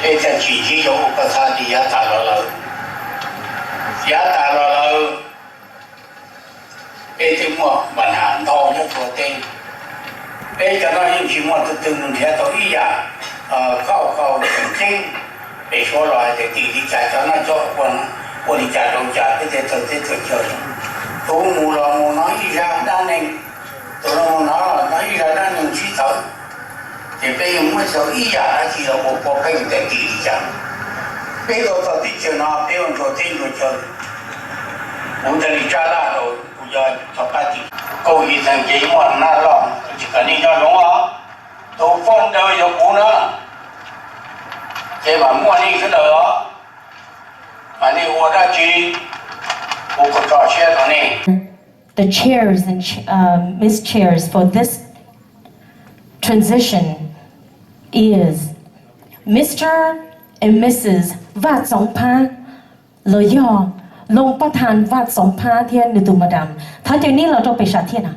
bây giờ chỉ có cái sao thì giá ta lo bây giờ mua bản hàng thô nhất của tên bây giờ nó những chuyện mà từ mình sẽ tôi ý à khâu chính để số loại để tỷ trả cho nó cho quân đi trả đồng trả cái thế chơi tôi muốn nói ra đa nên tôi muốn nói ra đa nên chỉ thở thì bây giờ mới số ý à chỉ là một cái để tỷ trả bây giờ tôi đi chơi nó bây giờ tôi tin rồi chơi muốn đi trả là rồi bây giờ tôi bắt đi câu ý rằng chỉ muốn nó lòng chỉ cần đi cho đúng không tôi phong đời cho cũ nữa thế mà mua đi cái đó mà đi mua ra chi cũng có trò chuyện đó này. The chairs and Miss Chairs for this transition is Mr. and Mrs. Vat Songpa lo yo long pa than Vat Songpa thiên nữ tu madam than cho ní là cho bị sát thiên à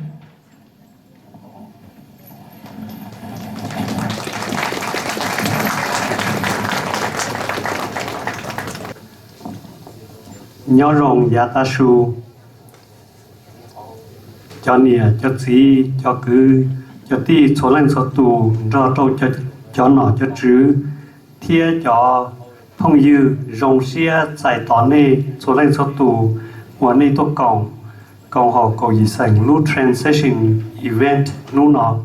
nhớ rồng giá ta su cho nè cho gì cho cứ cho ti số lần số tù cho cho nó cho chữ thia cho phong dư rồng xia giải toán này số lần số tù của này tôi còn họ có gì sành lúc transition event lúc nó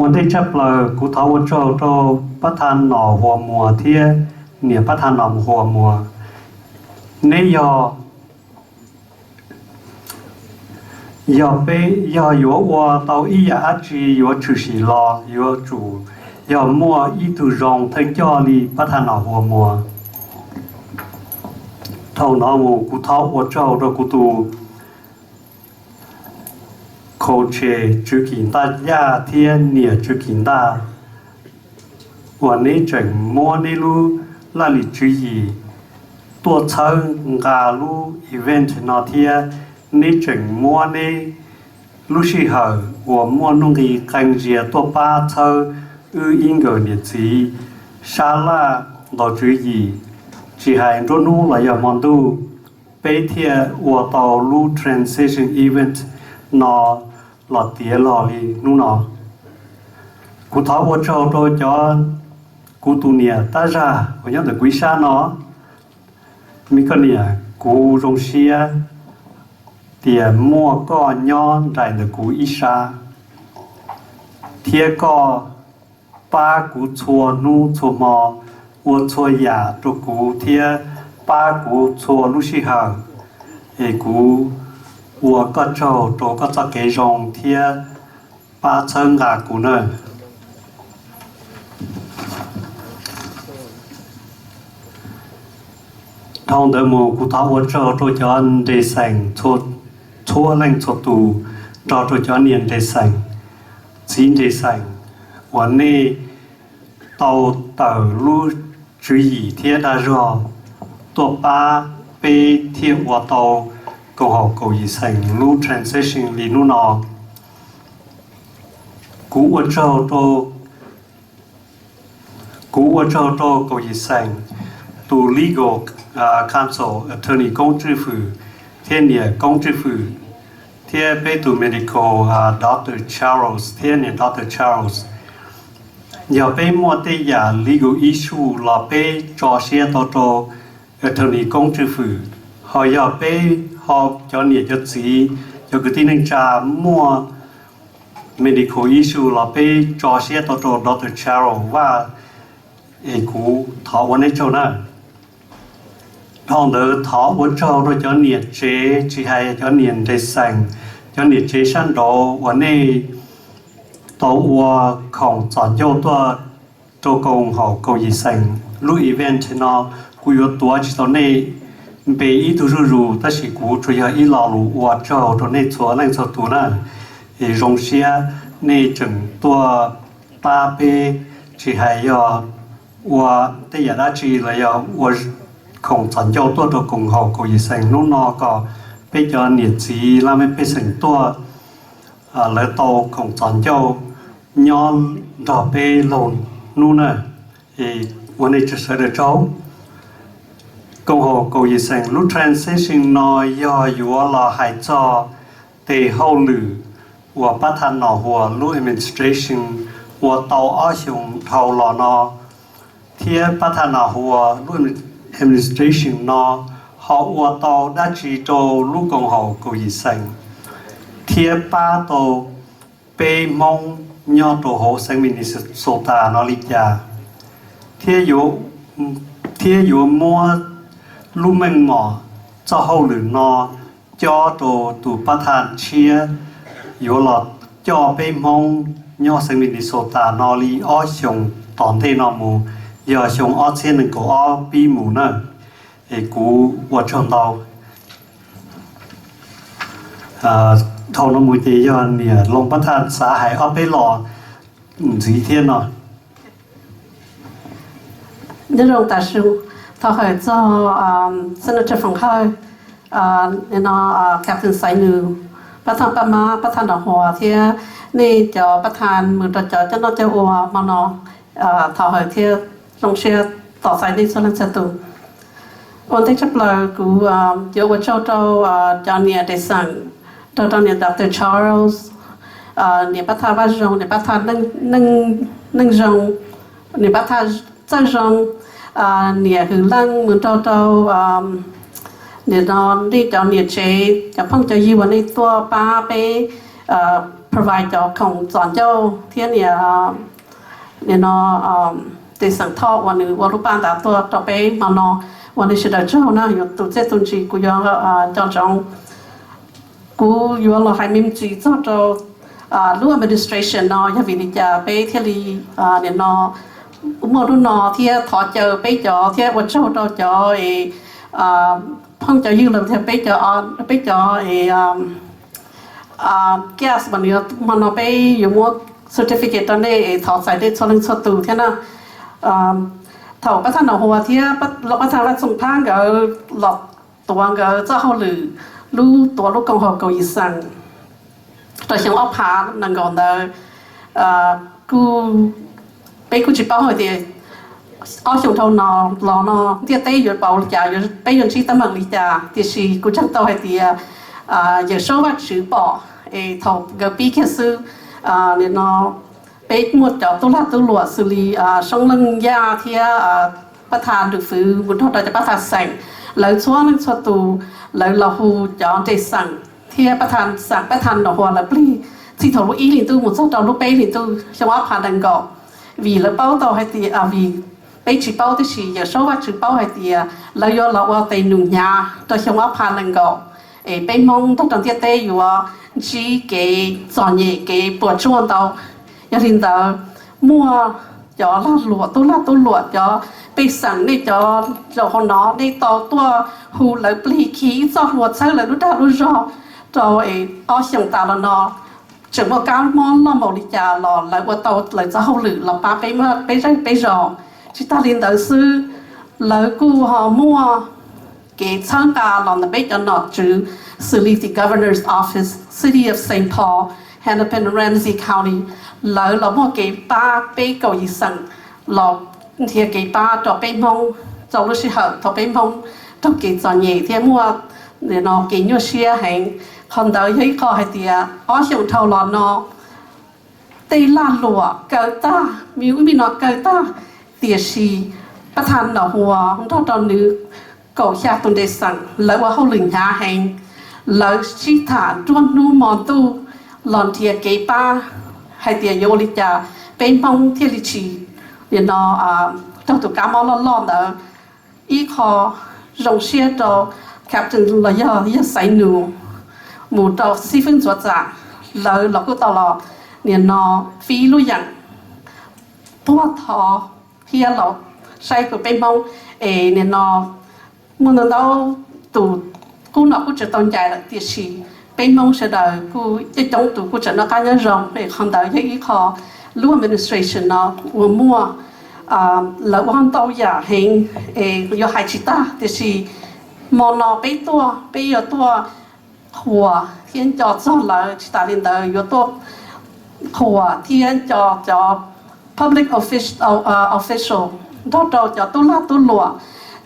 วันที่จับเลยกูท้าวโจประธานหน่อหัวมัวเที่ยเนี่ยประธานหน่อหัวมัวนี่ยอไปยออยู่ว่าตอนอีอาจีอยู่ชุสีรออยู่จู่ยอมัวอีตุรองทั้งจอลีประธานหน่อหัวมัวเท่าน้องกูท้าวโจเรากูตูโคเชจุกินตายาเทียนเนี่ยจุกินตาวันนี้จังมัวนี่รู้ลาลิจุยีตัวเชิงกาลู่อีเวนต์นอเทียนี่จังมัวนี่รู้สิเหรอว่ามัวนุ่งกีกันเจียตัวป้าเชิงอิงเกอร์เนี่ยจีชาลาดอจุยีจีให้รู้นู่นเลยอย่ามองดูไปเทียว่าต่อลู่ transition eventนอหลอดเตี้ยหล่อลีนู่นนอกูท้าวโจโดยจอนกูตูเนี่ยตาจ้าคนยังแต่กุยชาเนาะมีคนเนี่ยกูรงเชียเตี้ยมัวก็ย้อนได้แต่กูอิชาเทียก็ป้ากูชัวนู่ชัวมอวัวชัวยาตัวกูเทียป้ากูชัวลุชิหาเอกูวัวก็โจตัวก็จะเกยรงเทียป้าเชิงกากูเนอะทองเดิมกูท้าวโจตัวจอนเดซังชัวแรงชัวตูตัวจอนเนียนเดซังจีนเดซังวันนี้เต่าลู่จุยเทียดารอตัวป้าไปเทียวัวเต่าก็หอกกูยิ่งสั่งรู้ transition ลีนู่นนอกูว่าเจ้าโตกูยิ่งสั่งตัว legal counsel attorney กงจื้อฝือเทียนเนี่ยกงจื้อฝือเทียไปตัว medical Dr. Charles เทียนเนี่ย Dr. Charles อย่าไปมัวแต่อย่า legal issue เราไปจอเชียโต attorney กงจื้อฝือhọ giờ bé họ cho nhiều cho gì cho cái tin anh cha mua medical issue là bé cho xe tàu Dr. Charles và cú thọ vấn đề chỗ nào thằng đó thọ vấn châu rồi cho nhiều chế chỉ hay cho nhiều để sang cho nhiều chế sản đồ vấn đề tàu qua không chọn cho tôi cho công họ cầu gì sang lúc event nó cú yếu tố chỉ tao này bé ít tu rù ta chỉ cú chủ yếu ít lao lù và cho cho nên số lần số tu na thì rong xia nên chừng tua ba bé chỉ hay yo và thế giờ đã chỉ là yo và không chọn cho tua cho cùng họ có gì sang nó nó có bé cho nhiệt gì làm mấy bé sang tua lấy tàu không chọn cho nhon đỏ bé lồn nu nè วันนี้จะเสด็จเจ้ากงโฮกูยิสังลุ transition น้อยย่ออยู่ว่าเราหายจอเตะเข้าหรือว่าประธานหนอหัวลุ administration ว่าเตาอ้อชงเท่าหล่อนอเทียประธานหนอหัวลุ administration นอhọว่าเตาได้จีโตลุกงโฮกูยิสังเทียป้าโตเปมงย่อโตโฮสังมินิสโซตานอลิยาเทียอยู่มัวลูเมงหมอเจ้าเฮาหรือนอจอโตตูประธานเชียอยู่หลอดจอเปมงย่อสังมินิโซตานอลีอ้อชงตอนเทนอมูย่อชงอ้อเช่นหนึ่งก็อ้อปีหมูเนอะกูวัดชนเตาทองน้ำมือเจียนเนี่ยลงประธานสาหายเอาไปหล่อสีเทียนเนาะ这种大叔，他係做Senator Foung Hawj Captain ไซนูประธานปมาประธานดอกหัวที่นี่จะประธานมือตัวจะนอจะอัวมานอ他係ที่ลงเชียต่อสายในส่วนนั้นตัววันที่จะเปล่ากูเดี๋ยวว่าเจ้าจอนเนี่ยได้สั่งตอนเนี่ยดร. Charles เนี่ยประธานว่าจงเนี่ยประธานนึ่งจงเนี่ยประธานเจ้าจงเนี่ยคือลังเหมือนเนี่ยนอนที่เจ้าเนี่ยเชจะพังจะยีวันในตัวป้าไปprovide เจ้าของสอนเจ้าที่เนี่ยนอได้สั่งทอวันนึงวันรูปปั้นแต่ตัวต่อไปมานอวันนี้เสด็จเจ้านะอยู่ตัวเจ้าตุนจีกูยังเจ้าจงกูอยู่เราให้มิมจีเจ้ารู้ administration นอยาวินิจาไปเที่ยวเนี่ยนอเมื่อรุ่นนอที่ถอดเจอไปจ่อที่วันเช้าเราจ่อพังจะยืมเราที่ไปจ่อแก๊สมันเนี่ยมันเอาไปอยู่มั่ว certificate ตอนนี้ถอดใส่ได้ส่วนหนึ่งส่วนตัวที่นั่นถอดประธานหนอหัวที่เราประธานรัฐสงฆ์พังก็หลอกตัวก็เจ้าเขาหรือรู้ตัวลูกกองหอเกาหลีสั่งแต่ฉันเอาผ่านนั่งก่อนเด้กูไปกูจะเป้าหอยเดียเอาชงเท่านอรอนอเดียเต้อยู่เป้าจ่าอยู่ไปยังชีตมังลิจ่าที่ชีกูจังตัวหอยเดียอย่างชอบว่าชื่อปอถอเกปีแค่ซื้อเนี่ยนอไปหมดจ่อตุลาตุลวดสุรีช่องลังยาที่ประธานดึกฟื้นบุญทอดจะประธานแสงแล้วช่วงนั้นชตูแล้วเราหูจ่อใจสั่งที่ประธานสั่งประธานดอกหัวแล้วปลีที่ถอดลูกอีหลินตู้หมดชอบจ่อลูกไปหลินตู้ชาวผ่านดังก่อvì là bao tàu hay thì vì bây chỉ bao thì chỉ giờ số vật chỉ bao hay thì là do là vào tây nung nhà tôi không áp hàng lần gạo bây mong tôi trong tiết tâyอยู่chỉ cái giòn nhẹ cái bột chuông tàu gia đình tàu mua cho là lụa cho bây sẵn để cho con nó để tàu tua hù lại pli khí cho lụa sao lại lúc đó rồi ở trong tàu là nó chẳng có cao món lo màu đi trà lò lại qua tàu lại cho hậu lử là ba bé rò chỉ ta liên tới sư lại cu họ mua cái sáng ta lò là bé cho nó chữ xử lý the governor's office city of St. Paul Hennepin and Ramsey County lại là mua cái ba bé cầu gì sẵn lò thì cái ba cho bé mông cho lúc sĩ hợp cho bé mông trong cái giò nhẹ thì mua để nó cái nhô xia hành còn tới thấy có hay thì ở trong thầu lò nó tây lan lụa cờ ta miếu mi nó cờ ta tiệt sĩประธานหนอหัวของท่านตอนนี้ก่อชาตุนเดสังแล้วว่าเขาหลิงหาแห่งแล้วชิฐานจวนนูมอนตู้หลอนเทียเกป้าให้เตียโยลิจาเป็นปองเทียลิชีเดี๋ยวนอเจ้าตุกามอลอนเด้ออีคอรงเชียโตแคปตันลอยย่าใส่หนูหมูตอซีฟิ่งสวดจ่าแล้วเราก็ตลอดเนี่ยนอฟีลุยังตัวทอเพียเราใช้ก็เป็นมองเนี่ยนอมันเราตู่กูนอกูจะต้องใจละที่ชีเป็นมองเสด็จกูจะจงตู่กูจะนักการยังรองคนเดียวยังอีกขอรู้ administration เนาะวัวมั่วแล้ววันโตอย่าเห็นยอหายชิตาที่ชีมองนอไปตัวไปยอตัวหัวเทียนจอดซ้อนเลยชิตาลินเดอร์ยอตัวหัวเทียนจอ public official đó đó cho tu la tu lụa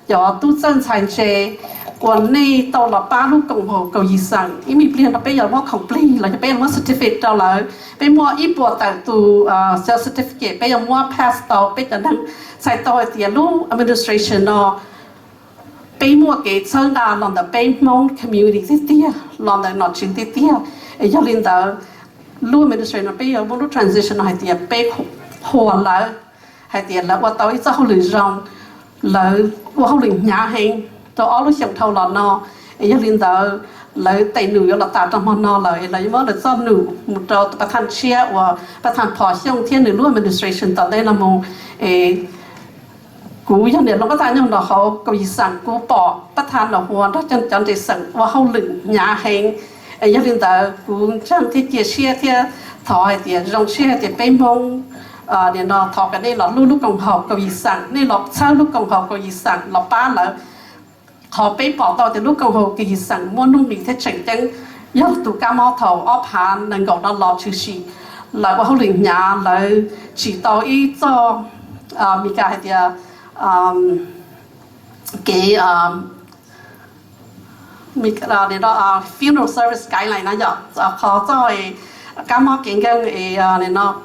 cho tu chân thành chế còn này tàu là ba lúc cộng hồ cầu gì sang ý mình liền là bây giờ mua complete là bây giờ mua certificate đó là bây giờ mua ít bộ tại tu certificate bây giờ mua pass tàu bây giờ đang sai tàu thì lúc administration nó bây mua cái chân là làm được bây mong community tí làm được nó chính tí giờ liền đó lúc administration bây giờ mua lúc transition hay thì bây hồ là hay thì là qua tới cho họ lựa chọn là qua họ lựa nhà hàng cho ở lúc xong thâu là nó giờ liền đó là tay nữ là ta trong món nó là mới là do nữ một tròประธานเชียว่าประธานพอช่วงที่หนึ่งร่วม administration ตอนได้ละโมกูอย่างเดียวเราก็ตายอย่างเราเขาก็ยิ่งสั่งกูปอประธานเราหัวถ้าจันจะสั่งว่าเขาหลึงหยาแหงอย่างเดียวแต่กูช่างที่เกี่ยเชียที่ถอยเดี๋ยวรองเชียที่ไปมองเดี๋ยวเราถอกันได้เราลูกกองหอบก็ยิ่งสั่งนี่เราเช่าลูกกองหอบก็ยิ่งสั่งเราป้าเราขอไปปอต่อแต่ลูกกองหอบก็ยิ่งสั่งม้วนนุ่งหนีที่เฉยจังยกตัวกามอถออ้อผ่านนั่งก่อนเรารอชื่อชีแล้วว่าเขาหลึงหยาแล้วchỉต่ออีจอมีการเดียcái mình để đó funeral service cái này nó giờ khó cho cái món kiến cái này nó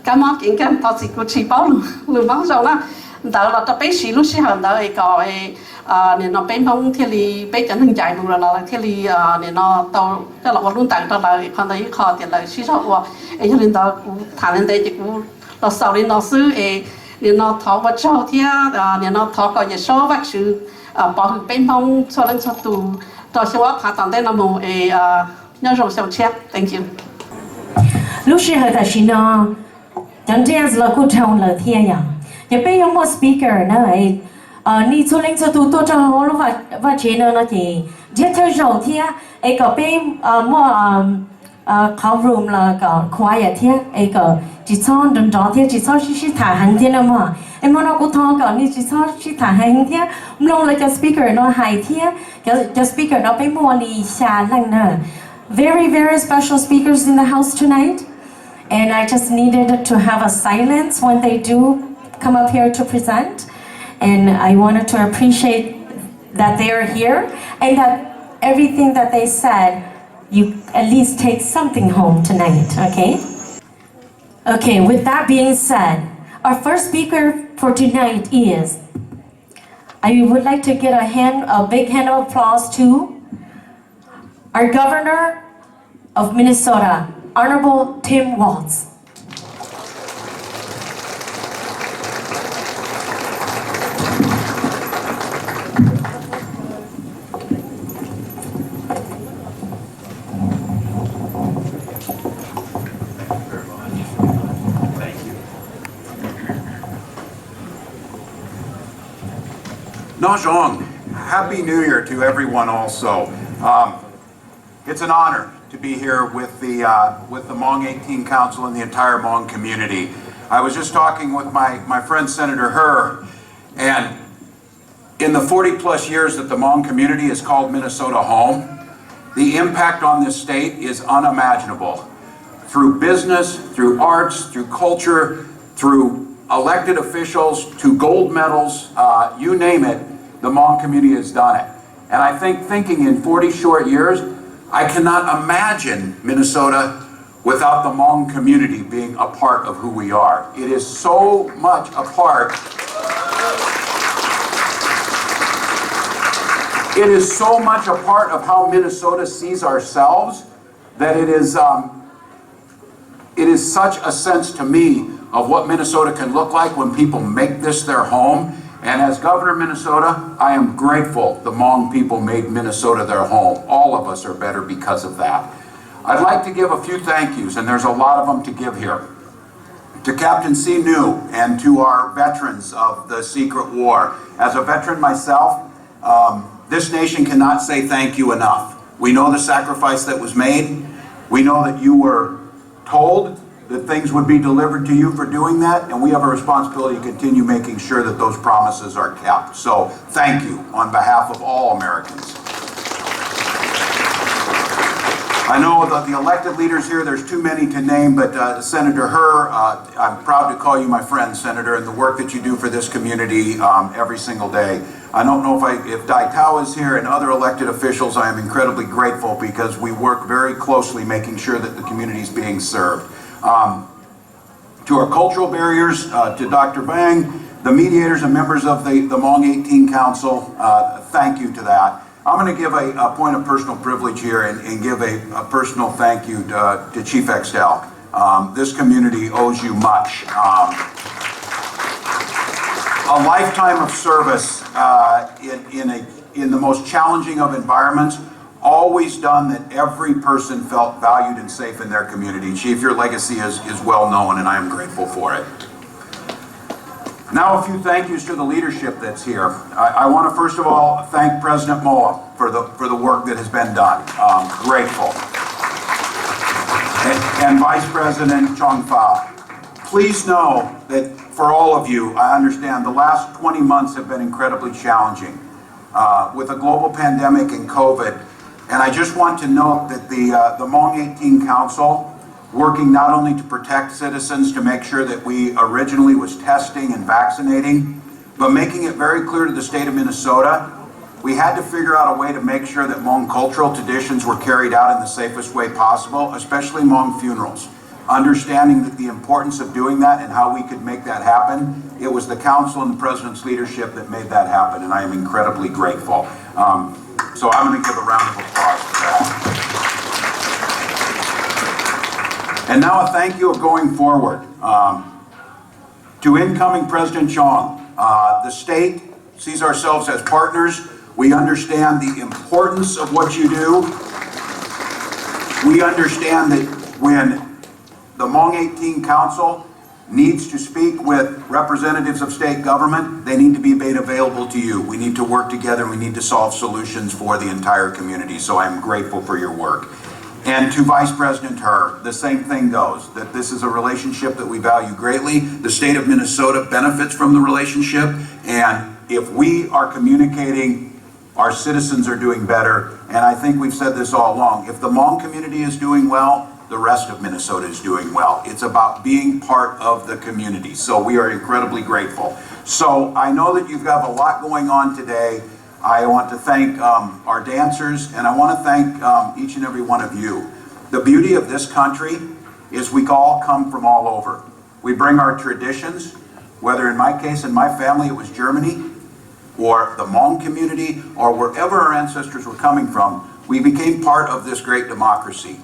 cái món kiến cái tao chỉ có chỉ bảo luôn bảo rồi đó đó là tao bé xí lúc xí hơn đó có này nó bé mông thì li bé chẳng hình chạy luôn là thì li này nó tao cái là luôn tặng tao là còn đấy khó thì là xí rồi cho nên tao thằng lên đây chỉ cũng là sau này nóซื้อเนี่ยเราทอว่าเจ้าเที่ยเนี่ยเราทอก็อย่าชอบว่าชื่อปอเป็นพงชวนชตูต่อชีวะผ่าตัดได้ละโมเนี่ยรองเสียงเช็ค thank you lúc xưa hồi tại xin nó chẳng thế là cô chồng là thiên ya giờ bây giờ một speaker nó ấy ni cho lên cho tu tôi cho họ lúc và chế nó chỉ giết theo dầu thiên ấy có bên mua khảo room là có quiet thiên ấy có chỉ cho đừng đó thiên chỉ cho chỉ thả hành thiên mà em mà nó cũng thong còn ni chỉ cho chỉ thả hành thiên long là cho speaker nó hài thiên cho speaker nó bên mua đi xa lăng nè very very special speakers in the house tonight and I just needed to have a silence when they do come up here to present and I wanted to appreciate that they are here and that everything that they said you at least take something home tonight, okay? Okay, with that being said, our first speaker for tonight is, I would like to get a big hand of applause to our Governor of Minnesota, Honorable Tim Walz. Najong, Happy New Year to everyone also. It's an honor to be here with the Hmong 18 Council and the entire Hmong community. I was just talking with my friend Senator Herr, and in the 40 plus years that the Hmong community has called Minnesota home, the impact on this state is unimaginable. Through business, through arts, through culture, through elected officials, to gold medals, you name it, the Hmong community has done it. And I think thinking in 40 short years, I cannot imagine Minnesota without the Hmong community being a part of who we are. It is so much a part. It is so much a part of how Minnesota sees ourselves that it is such a sense to me of what Minnesota can look like when people make this their home. And as Governor of Minnesota, I am grateful the Hmong people made Minnesota their home. All of us are better because of that. I'd like to give a few thank yous, and there's a lot of them to give here. To Captain C. New and to our veterans of the Secret War. As a veteran myself, this nation cannot say thank you enough. We know the sacrifice that was made. We know that you were told that things would be delivered to you for doing that, and we have a responsibility to continue making sure that those promises are kept. So thank you on behalf of all Americans. I know the elected leaders here, there's too many to name, but Senator Herr, I'm proud to call you my friend, Senator, and the work that you do for this community every single day. I don't know if Dai Tao is here and other elected officials. I am incredibly grateful because we work very closely making sure that the community is being served. To our cultural barriers, to Dr. Vang, the mediators and members of the Hmong 18 Council, thank you to that. I'm going to give a point of personal privilege here and give a personal thank you to Chief Extel. This community owes you much. A lifetime of service in the most challenging of environments, always done that every person felt valued and safe in their community. Chief, your legacy is well known, and I am grateful for it. Now a few thank yous to the leadership that's here. I want to first of all thank President Moa for the work that has been done. Grateful. And Vice President Chong Fa. Please know that for all of you, I understand the last 20 months have been incredibly challenging with a global pandemic and COVID. And I just want to note that the Hmong 18 Council, working not only to protect citizens, to make sure that we originally was testing and vaccinating, but making it very clear to the state of Minnesota, we had to figure out a way to make sure that Hmong cultural traditions were carried out in the safest way possible, especially Hmong funerals. Understanding that the importance of doing that and how we could make that happen, it was the council and the president's leadership that made that happen, and I am incredibly grateful. So I'm going to give a round of applause for that. And now a thank you of going forward to incoming President Chong. The state sees ourselves as partners. We understand the importance of what you do. We understand that when the Hmong 18 Council needs to speak with representatives of state government, they need to be made available to you. We need to work together. We need to solve solutions for the entire community. So I'm grateful for your work. And to Vice President Herr, the same thing goes, that this is a relationship that we value greatly. The state of Minnesota benefits from the relationship, and if we are communicating, our citizens are doing better. And I think we've said this all along. If the Hmong community is doing well, the rest of Minnesota is doing well. It's about being part of the community. So we are incredibly grateful. So I know that you've got a lot going on today. I want to thank our dancers, and I want to thank each and every one of you. The beauty of this country is we all come from all over. We bring our traditions, whether in my case, in my family, it was Germany, or the Hmong community, or wherever our ancestors were coming from. We became part of this great democracy.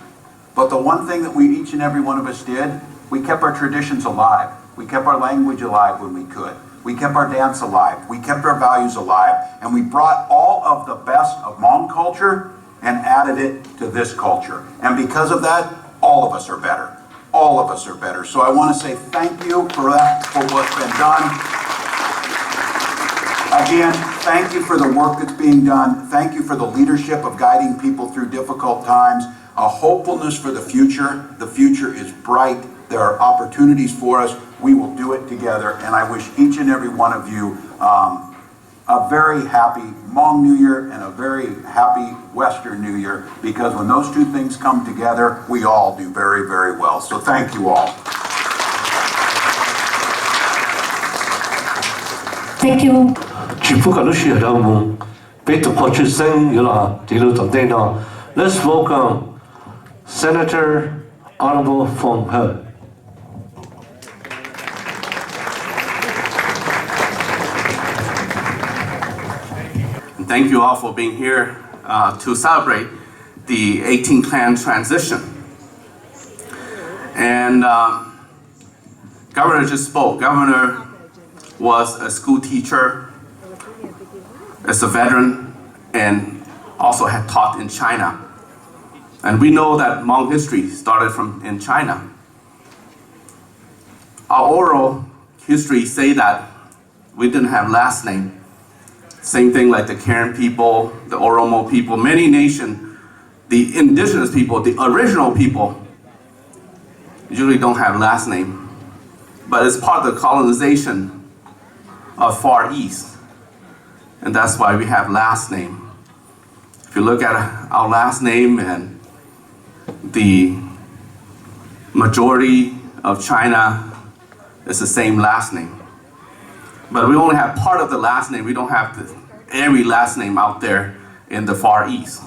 But the one thing that each and every one of us did, we kept our traditions alive. We kept our language alive when we could. We kept our dance alive. We kept our values alive. And we brought all of the best of Hmong culture and added it to this culture. And because of that, all of us are better. All of us are better. So I want to say thank you for that, for what's been done. Again, thank you for the work that's being done. Thank you for the leadership of guiding people through difficult times. A hopefulness for the future. The future is bright. There are opportunities for us. We will do it together, and I wish each and every one of you a very happy Hmong New Year and a very happy Western New Year, because when those two things come together, we all do very, very well. So thank you all. Thank you. Let's welcome Senator Honorable Foung Hawj. Thank you all for being here to celebrate the 18 clan transition. And Governor just spoke. Governor was a school teacher, as a veteran, and also had taught in China. And we know that Hmong history started in China. Our oral history say that we didn't have last name. Same thing like the Karen people, the Oromo people, many nations, the indigenous people, the original people, usually don't have last name. But it's part of the colonization of Far East. And that's why we have last name. If you look at our last name, and the majority of China is the same last name. But we only have part of the last name. We don't have every last name out there in the Far East.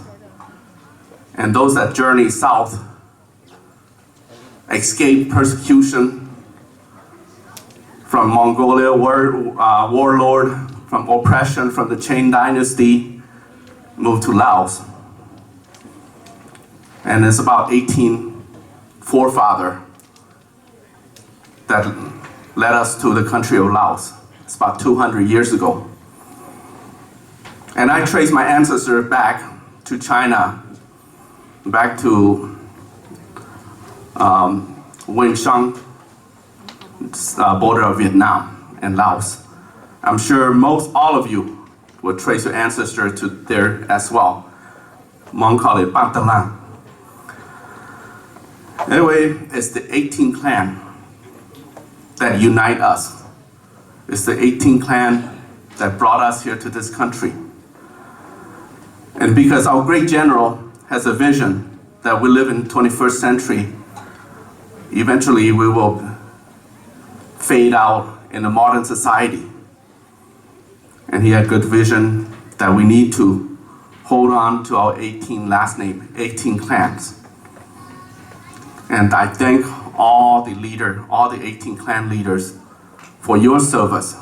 And those that journey south escape persecution from Mongolia warlord, from oppression, from the Qing dynasty, moved to Laos. And it's about 18 forefather that led us to the country of Laos. It's about 200 years ago. And I trace my ancestors back to China, back to Winshan, border of Vietnam and Laos. I'm sure all of you will trace your ancestor to there as well. Hmong call it Ban Talang. Anyway, it's the 18 clan that unite us. It's the 18 clan that brought us here to this country. And because our great general has a vision that we live in the 21st century, eventually we will fade out in a modern society. And he had good vision that we need to hold on to our 18 last name, 18 clans. And I thank all the 18 clan leaders for your service,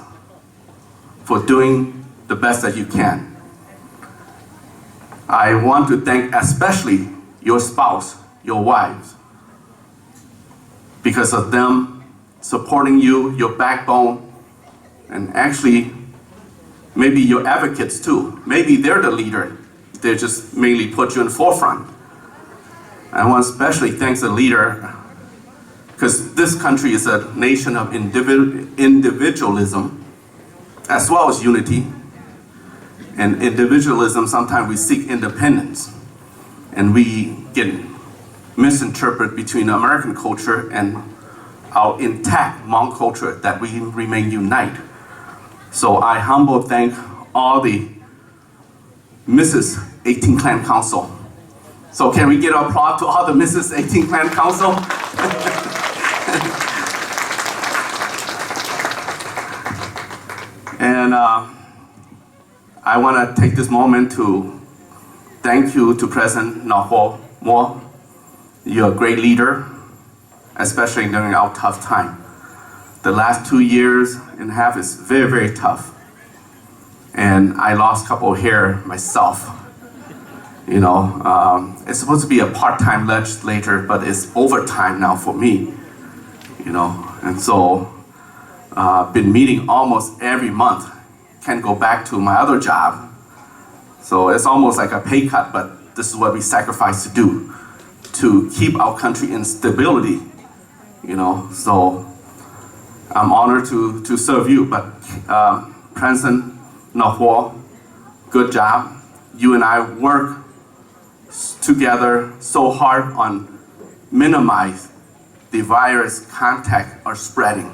for doing the best that you can. I want to thank especially your spouse, your wives, because of them supporting you, your backbone, and actually maybe your advocates too. Maybe they're the leader. They just mainly put you in the forefront. I want to especially thank the leader, because this country is a nation of individualism as well as unity. And individualism, sometimes we seek independence, and we get misinterpreted between American culture and our intact Hmong culture that we remain united. So I humble thank all the Mrs. 18 Clan Council. So can we get an applause to all the Mrs. 18 Clan Council? And I want to take this moment to thank you to President Foung Hawj. You're a great leader, especially during our tough time. The last 2 years and a half is very, very tough. And I lost a couple of hair myself. You know, it's supposed to be a part-time legislator, but it's overtime now for me. You know, and so been meeting almost every month. Can't go back to my other job. So it's almost like a pay cut, but this is what we sacrifice to do, to keep our country in stability. You know, so I'm honored to serve you, but President Foung Hawj, good job. You and I work together so hard on minimize the virus contact or spreading.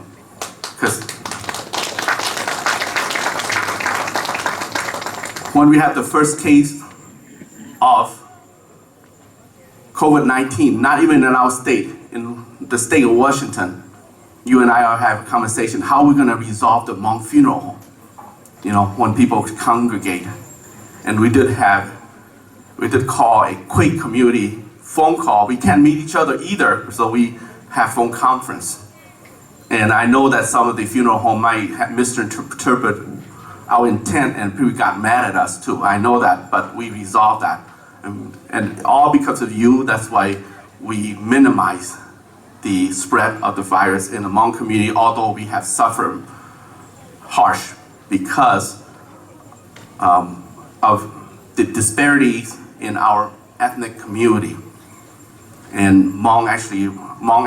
Because when we had the first case of COVID-19, not even in our state, in the state of Washington, you and I are having a conversation, how are we going to resolve the Hmong funeral home? You know, when people congregate. And we did call a quick community phone call. We can't meet each other either, so we have phone conference. And I know that some of the funeral home might have misinterpreted our intent, and people got mad at us too. I know that, but we resolved that. And all because of you, that's why we minimize the spread of the virus in the Hmong community, although we have suffered harsh because of the disparities in our ethnic community. And Hmong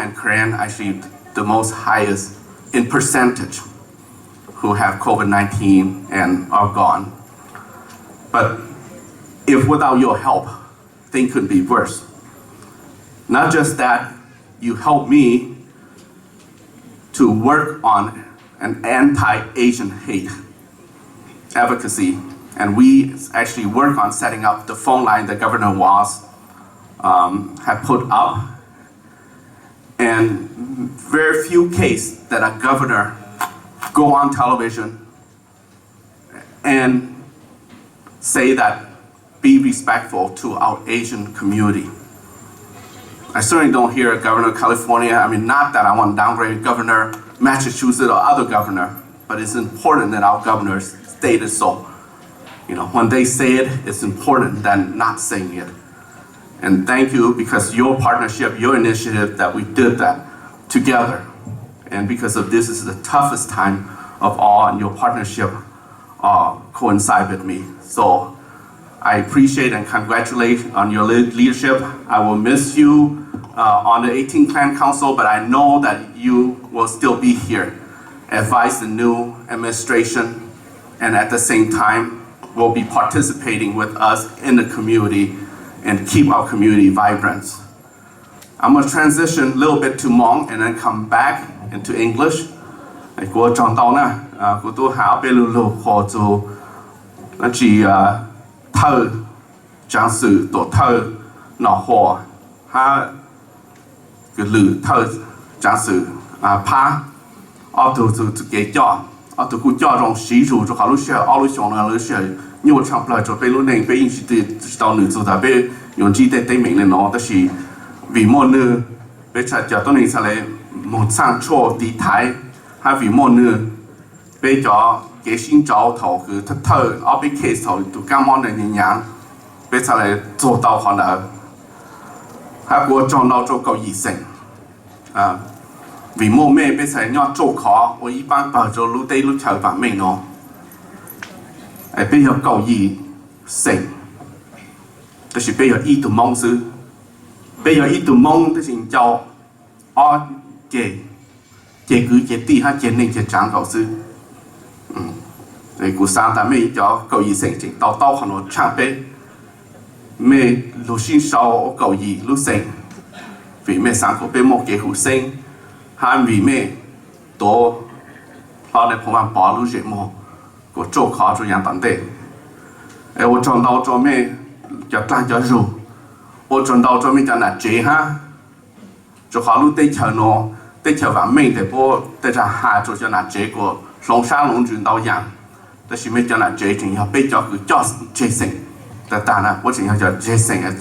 and Korean actually the most highest in percentage who have COVID-19 and are gone. But if without your help, things could be worse. Not just that, you helped me to work on an anti-Asian hate advocacy, and we actually work on setting up the phone line that Governor Walz have put up, and very few cases that a governor go on television and say that be respectful to our Asian community. I certainly don't hear a governor of California, I mean, not that I want to downgrade governor Massachusetts or other governor, but it's important that our governors state it so. You know, when they say it, it's important than not saying it. And thank you, because your partnership, your initiative, that we did that together. And because of this is the toughest time of all, and your partnership coincide with me. So I appreciate and congratulate on your leadership. I will miss you on the 18th Clan Council, but I know that you will still be here, advise the new administration, and at the same time will be participating with us in the community and keep our community vibrant. I'm going to transition a little bit to Hmong and then come back into English. Của chọn tàu nè, của tôi hảo bên lục hồ cho nó chỉ thơ trang sử tổ thơ nọ hồ ha cái lử thơ trang sử phá ở từ cái cho ở từ cụ cho trong sử dụng cho họ lúc xưa ở lúc xong là lúc xưa nhiều trong lại cho bên lúc này bên chỉ từ tàu nữ cho ta bên dùng chỉ để mình lên nó đó là vì môn nữ bên chắc cho tôi này sẽ là một sang chỗ đi thái hay vì môn nữ bây giờ cái sinh giáo thầu cứ thật thơ ở bên case thầu tụ các món này nhàng nhàng bây giờ là做到可能hay của trong đó cho cầu gì sinh vì mô mê bây giờ nhau做khó我一般把做路对路桥把命咯bây giờ cầu gì sinh就是bây giờ ý tụ mong sư bây giờ ý tụ mong thì sinh giáo ở chế chế cứ chế ti ha chế nên chế trang cầu sư cụ sáng ta mấy cho cầu gì sinh chính tao tao nó trang bê mẹ lúc sinh sau cầu gì lúc sinh vì mẹ sáng của bê một cái hủ sinh hai vì mẹ tổ họ để phổ biến bảo lưu chế mồ của chỗ khó cho nhà tận đề tôi chọn đầu cho mẹ cho trang cho rủ tôi chọn đầu cho mẹ cho là chế ha cho họ lúc tây chờ nó tây chờ vào mình để bố tây chờ hạ cho là chế của long sang long chuyển đầu dạng但是没讲了，这真要被叫个叫这生，但当然我真要叫这生的，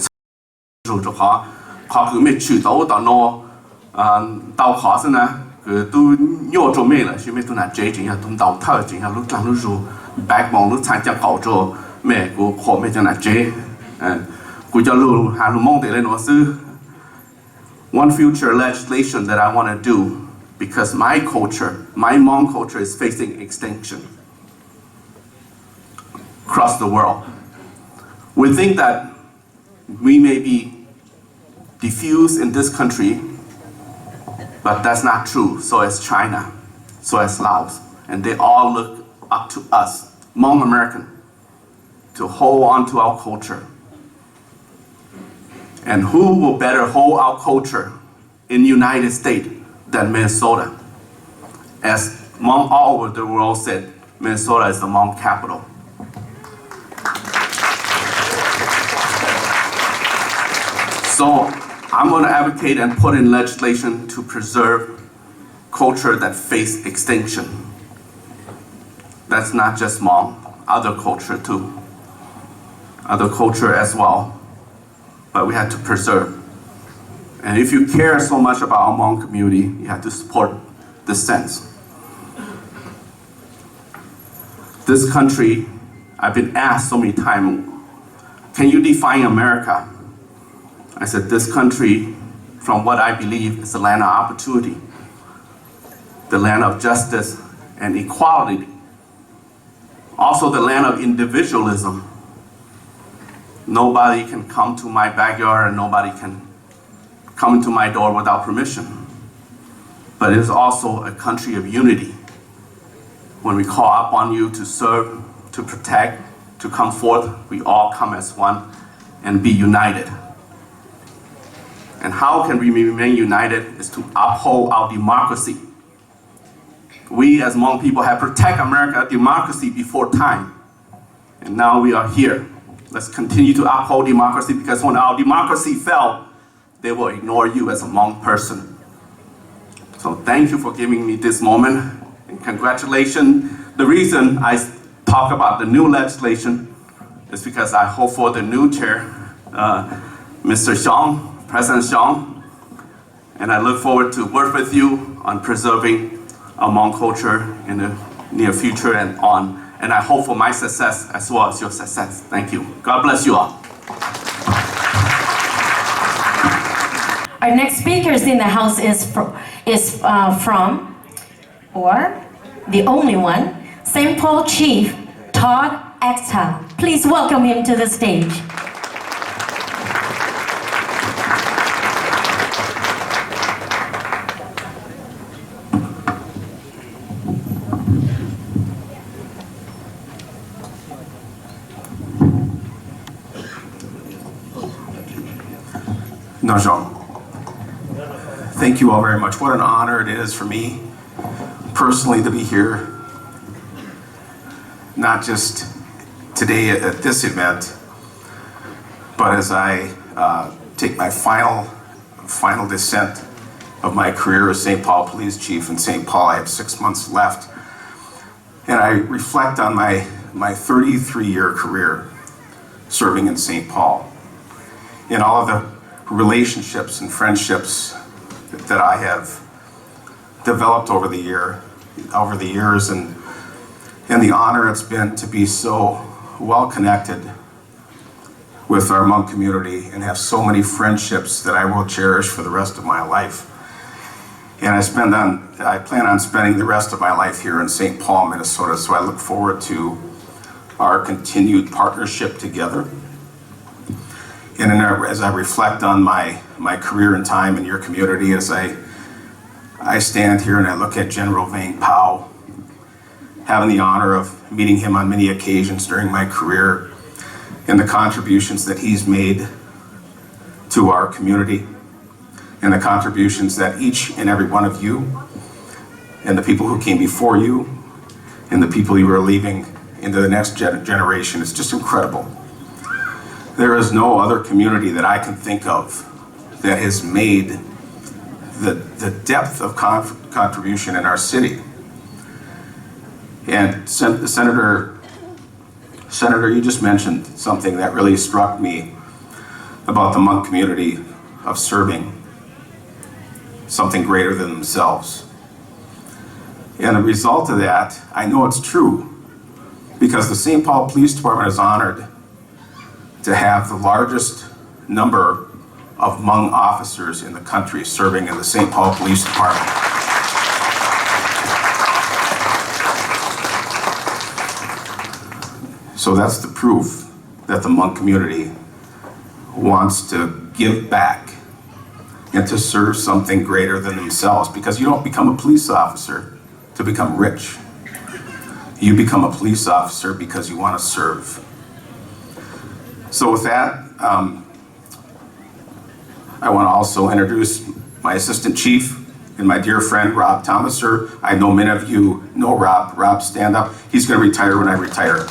做就好，好个没去到到考试呢，个都要做没了，是没都那这真要都到头，真要路上路入，backbone 路参加搞做没个考没讲那这，กูจะรู้หาลูกมองแต่เลยหนูซื้อ one future legislation that I want to do because my culture, my Hmong culture is facing extinction across the world. We think that we may be diffused in this country, but that's not true. So is China, so is Laos, and they all look up to us, Hmong American, to hold on to our culture. And who will better hold our culture in the United States than Minnesota? As Hmong all over the world said, Minnesota is the Hmong capital. So I'm going to advocate and put in legislation to preserve culture that face extinction. That's not just Hmong, other culture too. Other culture as well. But we have to preserve. And if you care so much about our Hmong community, you have to support this sense. This country, I've been asked so many times, can you define America? I said, this country, from what I believe, is the land of opportunity, the land of justice and equality, also the land of individualism. Nobody can come to my backyard and nobody can come into my door without permission. But it is also a country of unity. When we call upon you to serve, to protect, to come forth, we all come as one and be united. And how can we remain united is to uphold our democracy. We as Hmong people have protected America's democracy before time. And now we are here Let's continue to uphold democracy, because when our democracy fell, they will ignore you as a Hmong person. So thank you for giving me this moment, and congratulations. The reason I talk about the new legislation is because I hope for the new chair, Mr. Xiong, President Xiong, and I look forward to work with you on preserving our Hmong culture in the near future and on. And I hope for my success as well as your success. Thank you. God bless you all. Our next speakers in the house is from, or the only one, St. Paul Chief Todd Exta. Please welcome him to the stage. Najong. Thank you all very much. What an honor it is for me personally to be here, not just today at this event, but as I take my final descent of my career as St. Paul Police Chief in St. Paul. I have 6 months left, and I reflect on my 33-year career serving in St. Paul, in all of the relationships and friendships that I have developed over the years, and the honor it's been to be so well connected with our Hmong community and have so many friendships that I will cherish for the rest of my life. And I plan on spending the rest of my life here in St. Paul, Minnesota, so I look forward to our continued partnership together. And as I reflect on my career and time in your community, as I stand here and I look at General Vang Pao, having the honor of meeting him on many occasions during my career, and the contributions that he's made to our community, and the contributions that each and every one of you, and the people who came before you, and the people you are leaving into the next generation, it's just incredible. There is no other community that I can think of that has made the depth of contribution in our city. And Senator, you just mentioned something that really struck me about the Hmong community of serving something greater than themselves. And the result of that, I know it's true, because the St. Paul Police Department is honored to have the largest number of Hmong officers in the country serving in the St. Paul Police Department. So that's the proof that the Hmong community wants to give back and to serve something greater than themselves, because you don't become a police officer to become rich. You become a police officer because you want to serve. So with that, I want to also introduce my Assistant Chief and my dear friend, Rob Thomaser. I know many of you know Rob. Rob, stand up. He's going to retire when I retire.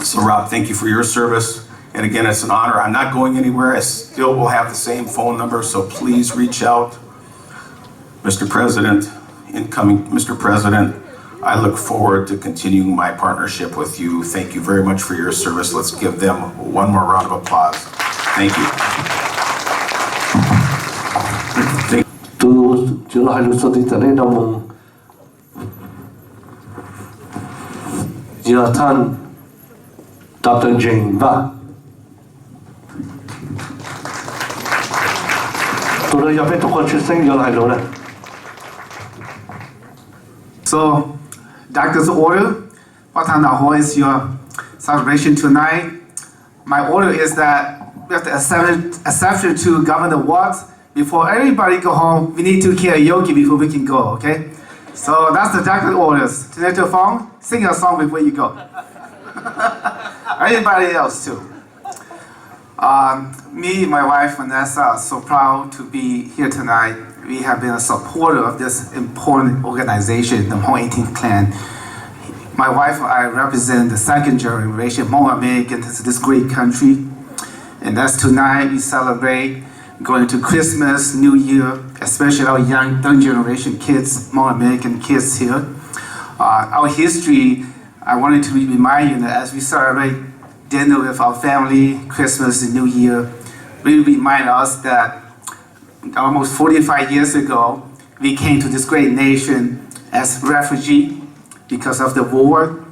So Rob, thank you for your service. And again, it's an honor. I'm not going anywhere. I still will have the same phone number, so please reach out. Mr. President, incoming Mr. President, I look forward to continuing my partnership with you. Thank you very much for your service. Let's give them one more round of applause. Thank you. Tu chilo halu soti tane namong Jonathan Dr. Jane Va. Tu lo yape to ko chiseng yol halu na. So, Doctor's order, what is your celebration tonight? My order is that we have to accept to Governor Walz. Before everybody go home, we need to hear yogi before we can go, okay? So that's the doctor's orders. Senator Foung, sing a song before you go. Everybody else too. Me and my wife Vanessa are so proud to be here tonight. We have been a supporter of this important organization, the Hmong 18th Clan. My wife and I represent the second generation Hmong Americans to this great country. And that's tonight we celebrate going to Christmas, New Year, especially our young third generation kids, Hmong American kids here. Our history, I wanted to remind you that as we celebrate dinner with our family, Christmas and New Year, we remind us that almost 45 years ago, we came to this great nation as refugees because of the war.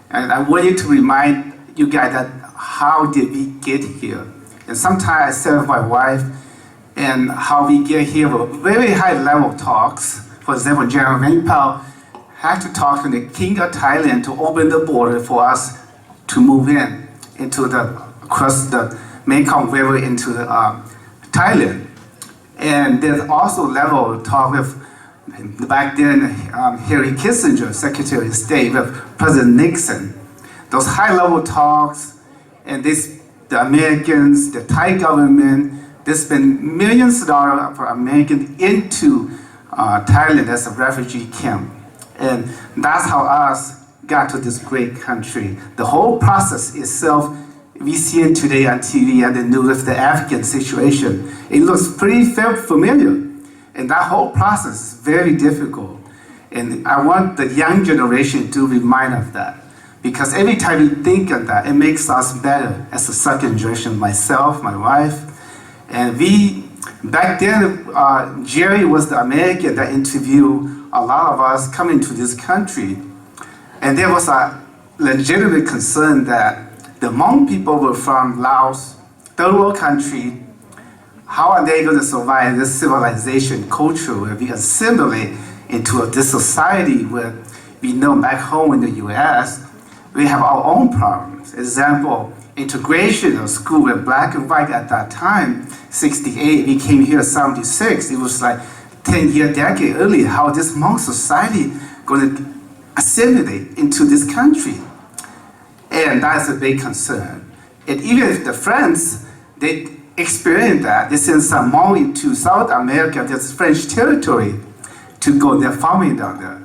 And I wanted to remind you guys that how did we get here? And sometimes I said with my wife, and how we get here were very high level talks. For example, General Vang Pao had to talk to the King of Thailand to open the border for us to move into across the Mekong River into Thailand. And there's also level talk with back then Henry Kissinger, Secretary of State, with President Nixon. Those high level talks, and the Americans, the Thai government, they spend millions of dollars for Americans into Thailand as a refugee camp. And that's how us got to this great country. The whole process itself, we see it today on TV and the news with the African situation. It looks pretty familiar. And that whole process is very difficult. And I want the young generation to remind of that. Because every time we think of that, it makes us better as a second generation, myself, my wife. And back then, Jerry was the American that interviewed a lot of us coming to this country. And there was a legitimate concern that the Hmong people were from Laos, third world country. How are they going to survive this civilization culture where we assimilate into this society where we know back home in the US, we have our own problems. Example, integration of school with black and white at that time, 68, we came here 76. It was like 10-year decade earlier, how this Hmong society going to assimilate into this country. And that's a big concern. And even if the French, they experienced that, they sent some Hmong into South America, that's French territory, to go there farming down there.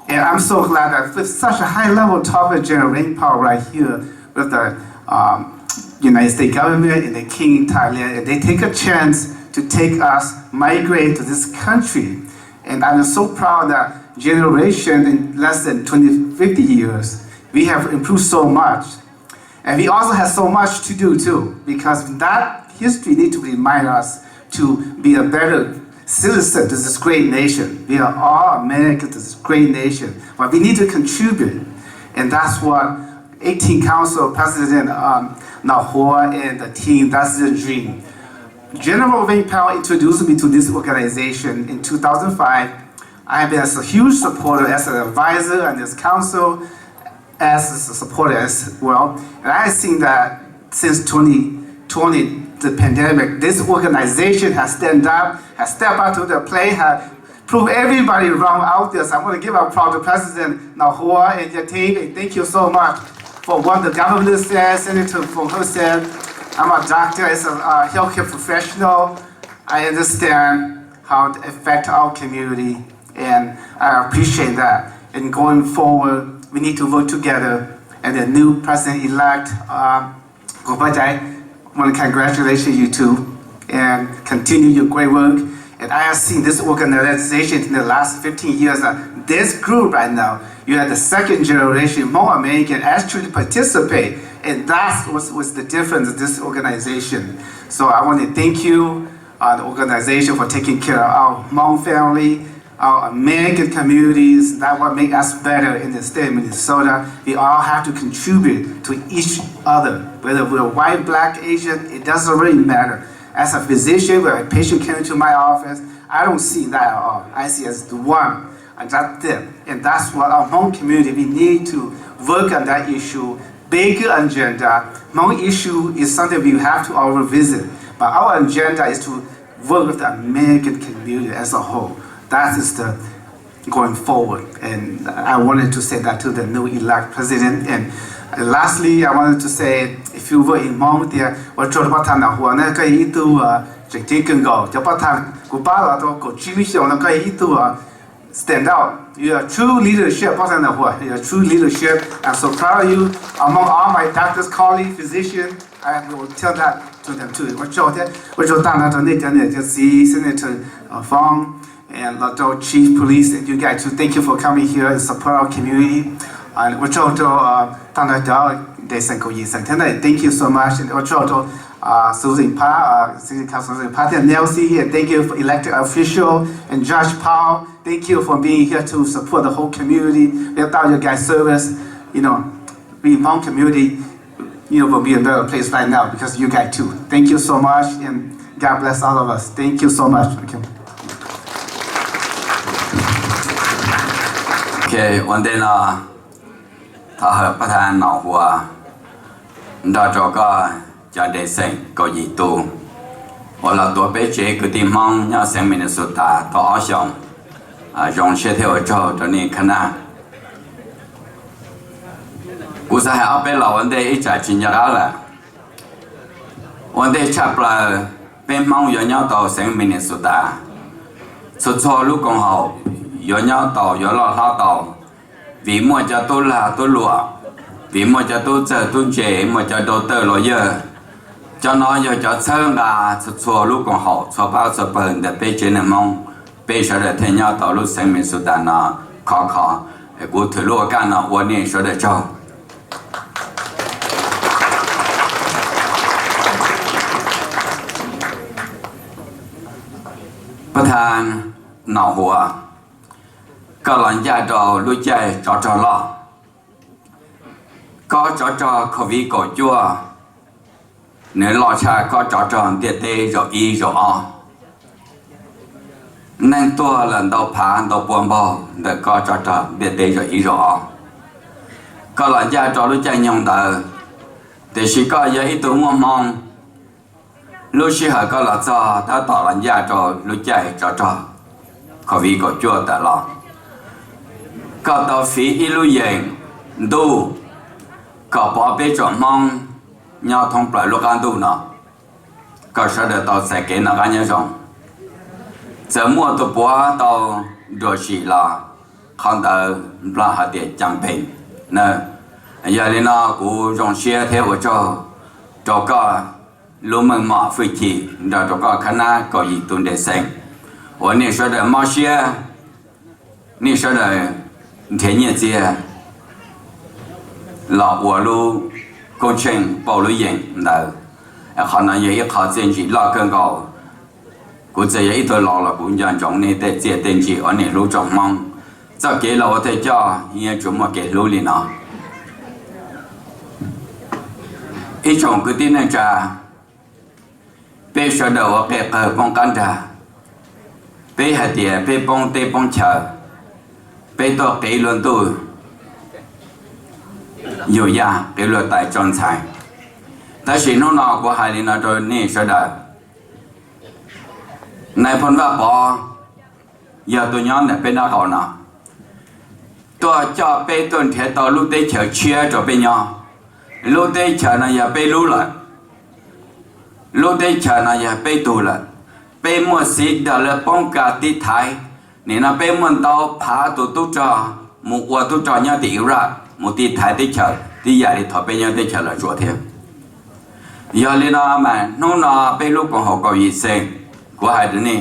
And I'm so glad that with such a high level talk with General Vang Pao right here, with the United States government and the King in Thailand, and they take a chance to take us, migrate to this country. And I'm so proud that generation in less than 50 years, we have improved so much. And we also have so much to do too, because that history needs to remind us to be a better citizen to this great nation. We are all Americans to this great nation, but we need to contribute. And that's what 18 Council President Nahua and the team, that's the dream. General Vang Pao introduced me to this organization in 2005. I have been a huge supporter as an advisor and this council, as a supporter as well. And I have seen that since 2020, the pandemic, this organization has stepped up to the plate, has proved everybody wrong out there. So I want to give a proud to President Nahua and your team, and thank you so much for what the governor said. Senator Foung Hawj said, I'm a doctor, as a healthcare professional. I understand how it affects our community, and I appreciate that. And going forward, we need to work together. And the new president-elect, Gopajai, I want to congratulate you too, and continue your great work. And I have seen this organization in the last 15 years. This group right now, you have the second generation Hmong American actually participate, and that was the difference of this organization. So I want to thank you, the organization, for taking care of our Hmong family, our American communities. That's what makes us better in the state of Minnesota. We all have to contribute to each other, whether we're white, black, Asian, it doesn't really matter. As a physician, when a patient came into my office, I don't see that at all. I see it as the one, and that's it. And that's what our Hmong community, we need to work on that issue, bigger agenda. Hmong issue is something we have to all revisit, but our agenda is to work with the American community as a whole. That is the going forward, and I wanted to say that to the new elect president. And lastly, I wanted to say, if you were in Hmong there, or Chorpatan Nahua, Naka Itu, Jikin go, Japatan, Kubala, Go Chimisho, Naka Itu, stand out. You are true leadership, Walz Sen. You are true leadership. I'm so proud of you. Among all my doctors, colleagues, physicians, I will tell that to them too. 我做大家那点就是 Senator Foung and Lotto Chief Police and you guys too. Thank you for coming here and support our community. And 我做大家的成功医生，真的 thank you so much. And 我做Susan Pa, City Council Susan Pa, and Nelsie, and thank you for elected official and Judge Powell. Thank you for being here to support the whole community. Without your guys' service, we Hmong community, will be a better place right now because of you guys too. Thank you so much, and God bless all of us. Thank you so much. Okay, วันเดน่ะถ้าประธานหนอหัวดาวจอก็จะได้เซ็งก็ยีตูว่าเราตัวเป๊ะเจคือที่มองยาเซ็งมินสุดตาต่ออาชงยองเชื่อเที่ยวเจ้าตอนนี้ขณะกูจะให้เอาไปเราวันเดย์จ่ายจริงจังแล้ววันเดย์ชับปลาเป็นมองย้อนยาวต่อเซ็งมินสุดตาสุดโซลูกของเขาย้อนยาวต่อย้อนหล่อท่าต่อvì mua cho tôi là tôi lụa vì mua cho tôi chờ tôi chế mua cho đầu tư lo giờ cho nó giờ cho sơn là số lúc còn học số bao số bền để bây giờ này mong bây giờ để thấy nhau tàu lúc sinh mình suy đàn nó khó của thử lúa cái nó quan niệm số để choประธานหนอหัวก็หลังจากเรารู้ใจจอลอก็จอขวิก่อจั่วเนื้อหล่อชาก็จอเตี้ยเตี้ยอีนั่งตัวหลังเราผ่านเราปวงบ่เด็กก็จอเตี้ยเตี้ยอีก็หลังจากเรารู้ใจยองเตอแต่สิก็ยังอีตัวมัวมองรู้สิหาก็หลังจากถ้าต่อหลังจากเรารู้ใจจอขวิก่อจั่วแต่ละก็ต่อฝีอีลุยงดูก็พอไปจอมมองยาวทองปล่อยลูกกันดูเนาะก็เสด็จต่อใส่เกณฑ์กันยังจงจะมั่วตัวปัวต่อดูสิละขันเตอปลาหาเดียจำเป็นเนอะอย่าเลยนะกูจงเชียร์เทวเจ้าก็รู้มึงมาฝึกทีเดี๋ยวก็คณะก็ยิงตุนเดเซงวันนี้เสด็จมาเชียร์นี่เสด็จ天热节，老我路工程保路营的，可能也一考进去拉更高，估计也一头老了，估计中呢得接登记，按你路中忙，这给了我在家也怎么给路里呢？一种个的那家，被说的我被帮干的，被还的被帮得帮桥。被ตัวเกลือตัวอยู่ยาเกลือตายจนใช่แต่สิ่งนั้นก็หายในตัวนี้เสด็จในพนว่าปอย่าตัวย้อนเนี่ยเป็นอะไรนะตัวจะเป็นตัวเทตัวลูกได้เฉียวเชี่ยจะเป็นยังลูกได้เฉียวนะอย่าไปรู้ละลูกได้เฉียวนะอย่าไปตัวละเป็นมัวสิเดลป้องกันติดไทยนี่นะเป็นมันต่อพาตัวตุ๊จอมุกว่าตุ๊จอเนี่ยตีระมุตีไทยได้เฉยที่ใหญ่ที่ถอดเป็นยังได้เฉยเลยจัวเทียมอย่าเลยนะมันนู่นนะเป็นลูกของเขาก็ยิ่งเซ็งกว่าให้ดูนี่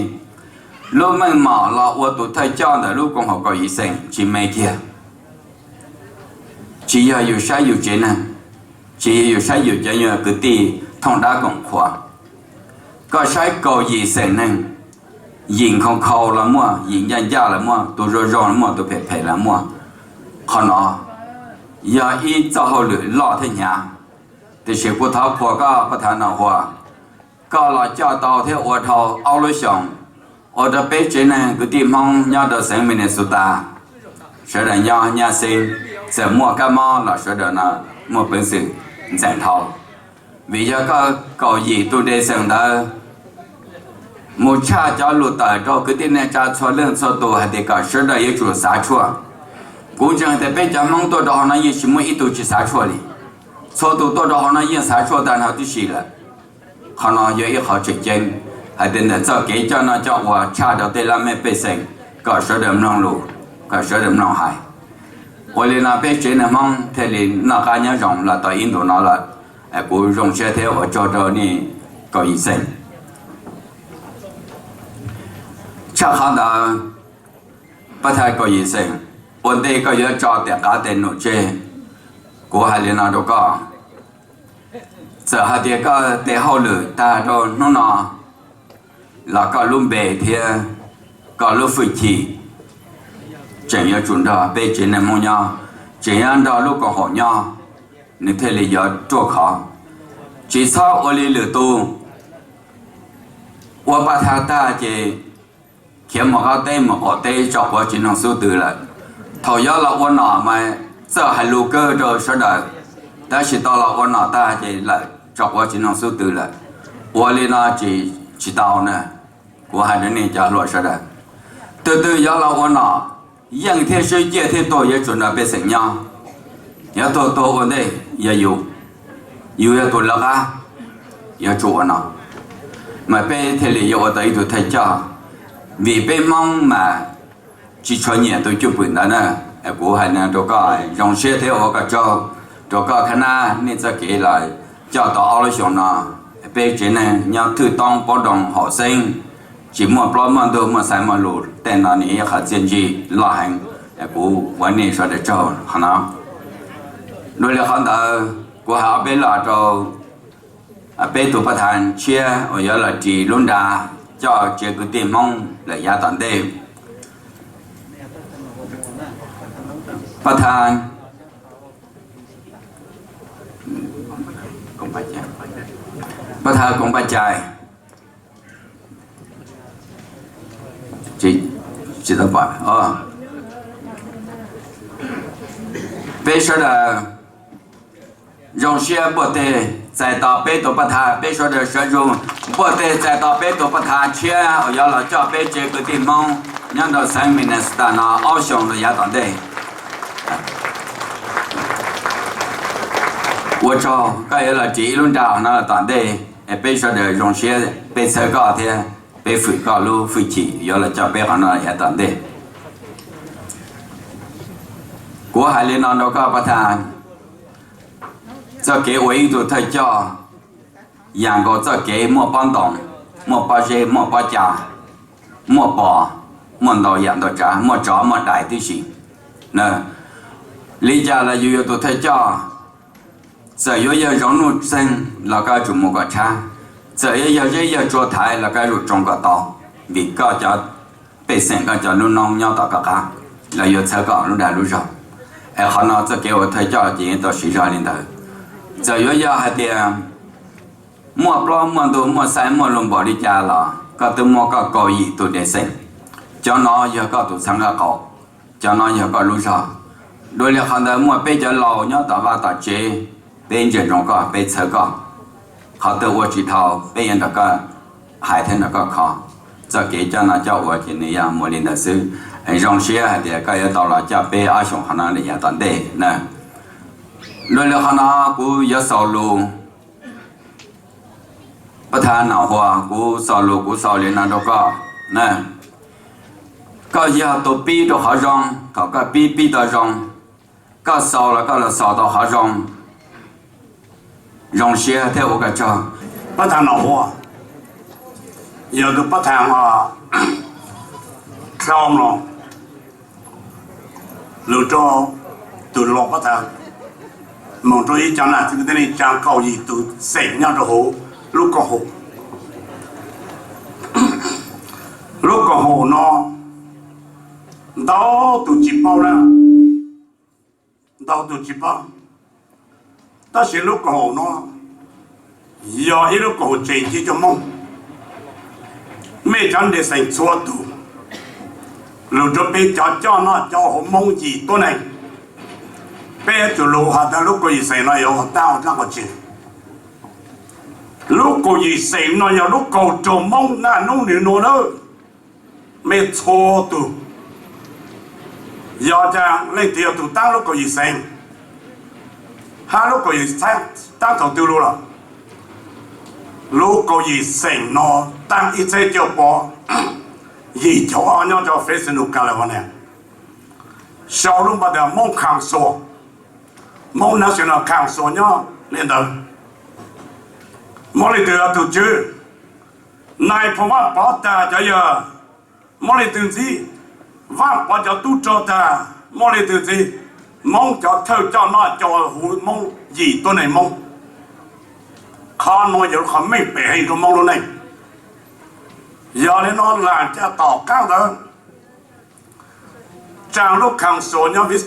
ลูกมันหมาเราว่าตัวไทยเจ้าแต่ลูกของเขาก็ยิ่งเซ็งจีไม่เกี่ยจีอย่าอยู่ใช้อยู่เจนจีอยู่ใช้อยู่เจนเนี่ยคือตีท่องได้ของขวาก็ใช้ก็ยิ่งเซ็งนั่งยิงของเขาละมั่วยิงยันยาละมั่วตัวร้อนละมั่วตัวเผ็ดละมั่วขนออย่าอีเจ้าเขาหรือล่อเทียนแต่เสียผู้ท้าผัวก็ประธานเอาหัวก็เราเจ้าต่อเที่ยวอวดเขาเอาเลยส่งอวดเป็ดเจนก็ตีมองยาเดือดเสียงมินสุดาเสด็จยาเสียงเสียมั่วก็มั่วเราเสด็จนะมั่วเป็นสิ่งแสงทองวิญญาก็ก่อยีตัวเดชเสียงเด้อmột cha cho lụt tại đó cái tin này cha cho lên cho tôi hay để cả sơ đại yêu chủ xã chua, cũng chẳng thể bây giờ mong tôi đó nó như chỉ muốn ít tôi chỉ xã chua đi, cho tôi đó nó như xã chua đàn họ tí xí là, họ nói như ít họ trực chân, hay đến để cho cái cho nó cho hòa cha đó để làm mấy bề sinh, có số điểm nông lù có số điểm nông hải hồi lên là bé chế này mong thế thì nó cá nhân rộng là tại Indo nó là của rộng xe theo ở cho ni có ý sinh chắc hẳn là bắt thay có ý sinh vấn đề có yếu cho tất cả tên nội chế của hai lên nào có giờ hai tiếng có để hậu lử ta đâu nó nọ là có luôn bề thì có lúc phải chỉ chẳng nhớ chúng ta bề trên này mua nhau chỉ ăn đó lúc còn họ nhau nên thế là giờ chua khó chỉ sau ở đây lừa tu ở ba thang ta chỉ kiếm một cái tên một cái tên cho quá trình năng số từ lại thôi giờ là quan nọ mà giờ hay lù cơ rồi sau đó ta chỉ tao là quan nọ ta chỉ lại cho quá trình năng số từ lại ở đây nó chỉ tao nè của hai đứa này trả lời sau đó từ từ giờ là quan nọ những thế giới kia thế tôi也准备成nhau nhớ tôi vấn đề giờ yêu tôi là cả giờ chủ nó mà bây thế là yêu tới tôi thấy cho vì bây mong mà chỉ cho nhẹ tôi chụp hình đó nè của hai này tôi có dòng xe theo họ có cho tôi có khả năng nên sẽ kể lại cho tao ở chỗ nó bây giờ này nhau thứ tông bao đồng họ sinh chỉ một bao mà tôi mà sai mà lụt tên là này khá chân gì là hành của vấn đề sẽ được cho hả nào đối với con ta của họ bên là cho bên tụ phát hành chia ở giờ là chỉ luôn đà cho chia cái tiền mong là giá toàn đề phát hành cũng phải chạy phát hành cũng phải chạy chỉ tao bảo bây giờ là dùng xe bộ tê giải tàu bê tổ bát hà bây giờ là sử dụng bộ tê giải tàu bê tổ bát hà chia ở giờ là cho bê chế cái tiền mong nhân đó sang mình là nó áo xong rồi giá toàn đây我cho cái là chỉ luôn đào nó là toàn đây bây giờ là dùng xe bê xe cao thế bê phơi cao luôn phơi chỉ giờ là cho bê họ nó giá toàn đây của hai lên nó có bát hà cho kế hoạch tôi thấy choอย่างก็จะเก๋มั่วป้อนตองมั่วป้าเจมั่วป้าจ่ามั่วปอมั่วดอกอย่างดอกจ่ามั่วจ่อมั่วได้ที่สินะlý do là dù tôi thấy cho giờ yêu giờ giống nụ sinh là cái chủ một cái cha giờ yêu giờ cho thái là cái trong cái to vì cái cho bị sinh cái cho nó nông nhau tất cả là yêu chơi cái nó đã lúc rồi họ nói cho kêu thấy cho chỉ tôi sử dụng lên đời giờ yêu hai tiền mua plo mua đồ mua sai mua lồng bỏ đi cha là có tôi mua có cầu gì tôi để sinh cho nó giờ có tôi sang cái cầu cho nó giờ có lúc rồi đôi lúc họ đã mua bây giờ lâu nhớ tao vào tao chế bên trên trong có bên chơi có họ tự mua chỉ thầu bên trên đó có hai thiên đó có khó cho kỹ cho nó cho mua chỉ này mua lên là xứ trong xe hay thì cái tao là cho bên ai xong họ nó để nhà toàn đề nè đôi lúc họ nó cũng có sầu luônประธานหนาวหัวกูสอนลูกกูสอนเรียนนั่นก็นะก็ยาตัวปีตัวหาจงเขาก็ปีตัวจงก็สอนแล้วก็เราสอนตัวหาจง用些在我个叫ประธานหนาวหัว有个ประธานเข้ามาหรือจะตัวรองประธานมองตัวอีจังนะที่นี่จังเกาหลีตัวเสียงยังจะหูลูกก็หูลูกก็หูเนาะดาวตัวจีบเป้าแล้วดาวตัวจีบเป้าแต่สิลูกก็หูเนาะอย่าให้ลูกก็หูเจนที่จะมองไม่จันได้ใส่ชัวตัวเราจะไปจัดจ้าหน้าจ้าหูมองจีตัวไหนเป็นตัวลูกหาแต่ลูกก็ยิ่งใส่หน่อยเอาแต่เอาตั้งก็จีlúc cô gì xảy nó giờ lúc cô trộm mong na nông nửa nô đó mẹ thô tụ giờ chàng lên tiêu tụ tăng lúc cô gì xảy hai lúc cô gì xảy tăng thầu tiêu luôn rồi lúc cô gì xảy nó tăng ít chế tiêu bỏ 一条啊，那叫非常努干了，我呢。小龙把的梦康说，梦那些那康说呢，领导，莫里德都知，那一方话把大家呀，莫里德子，话把叫都做的，莫里德子，梦叫偷叫那叫胡梦一多内梦，看那有看没白一个梦了呢。要来那懒家到干的，张路康说呢，为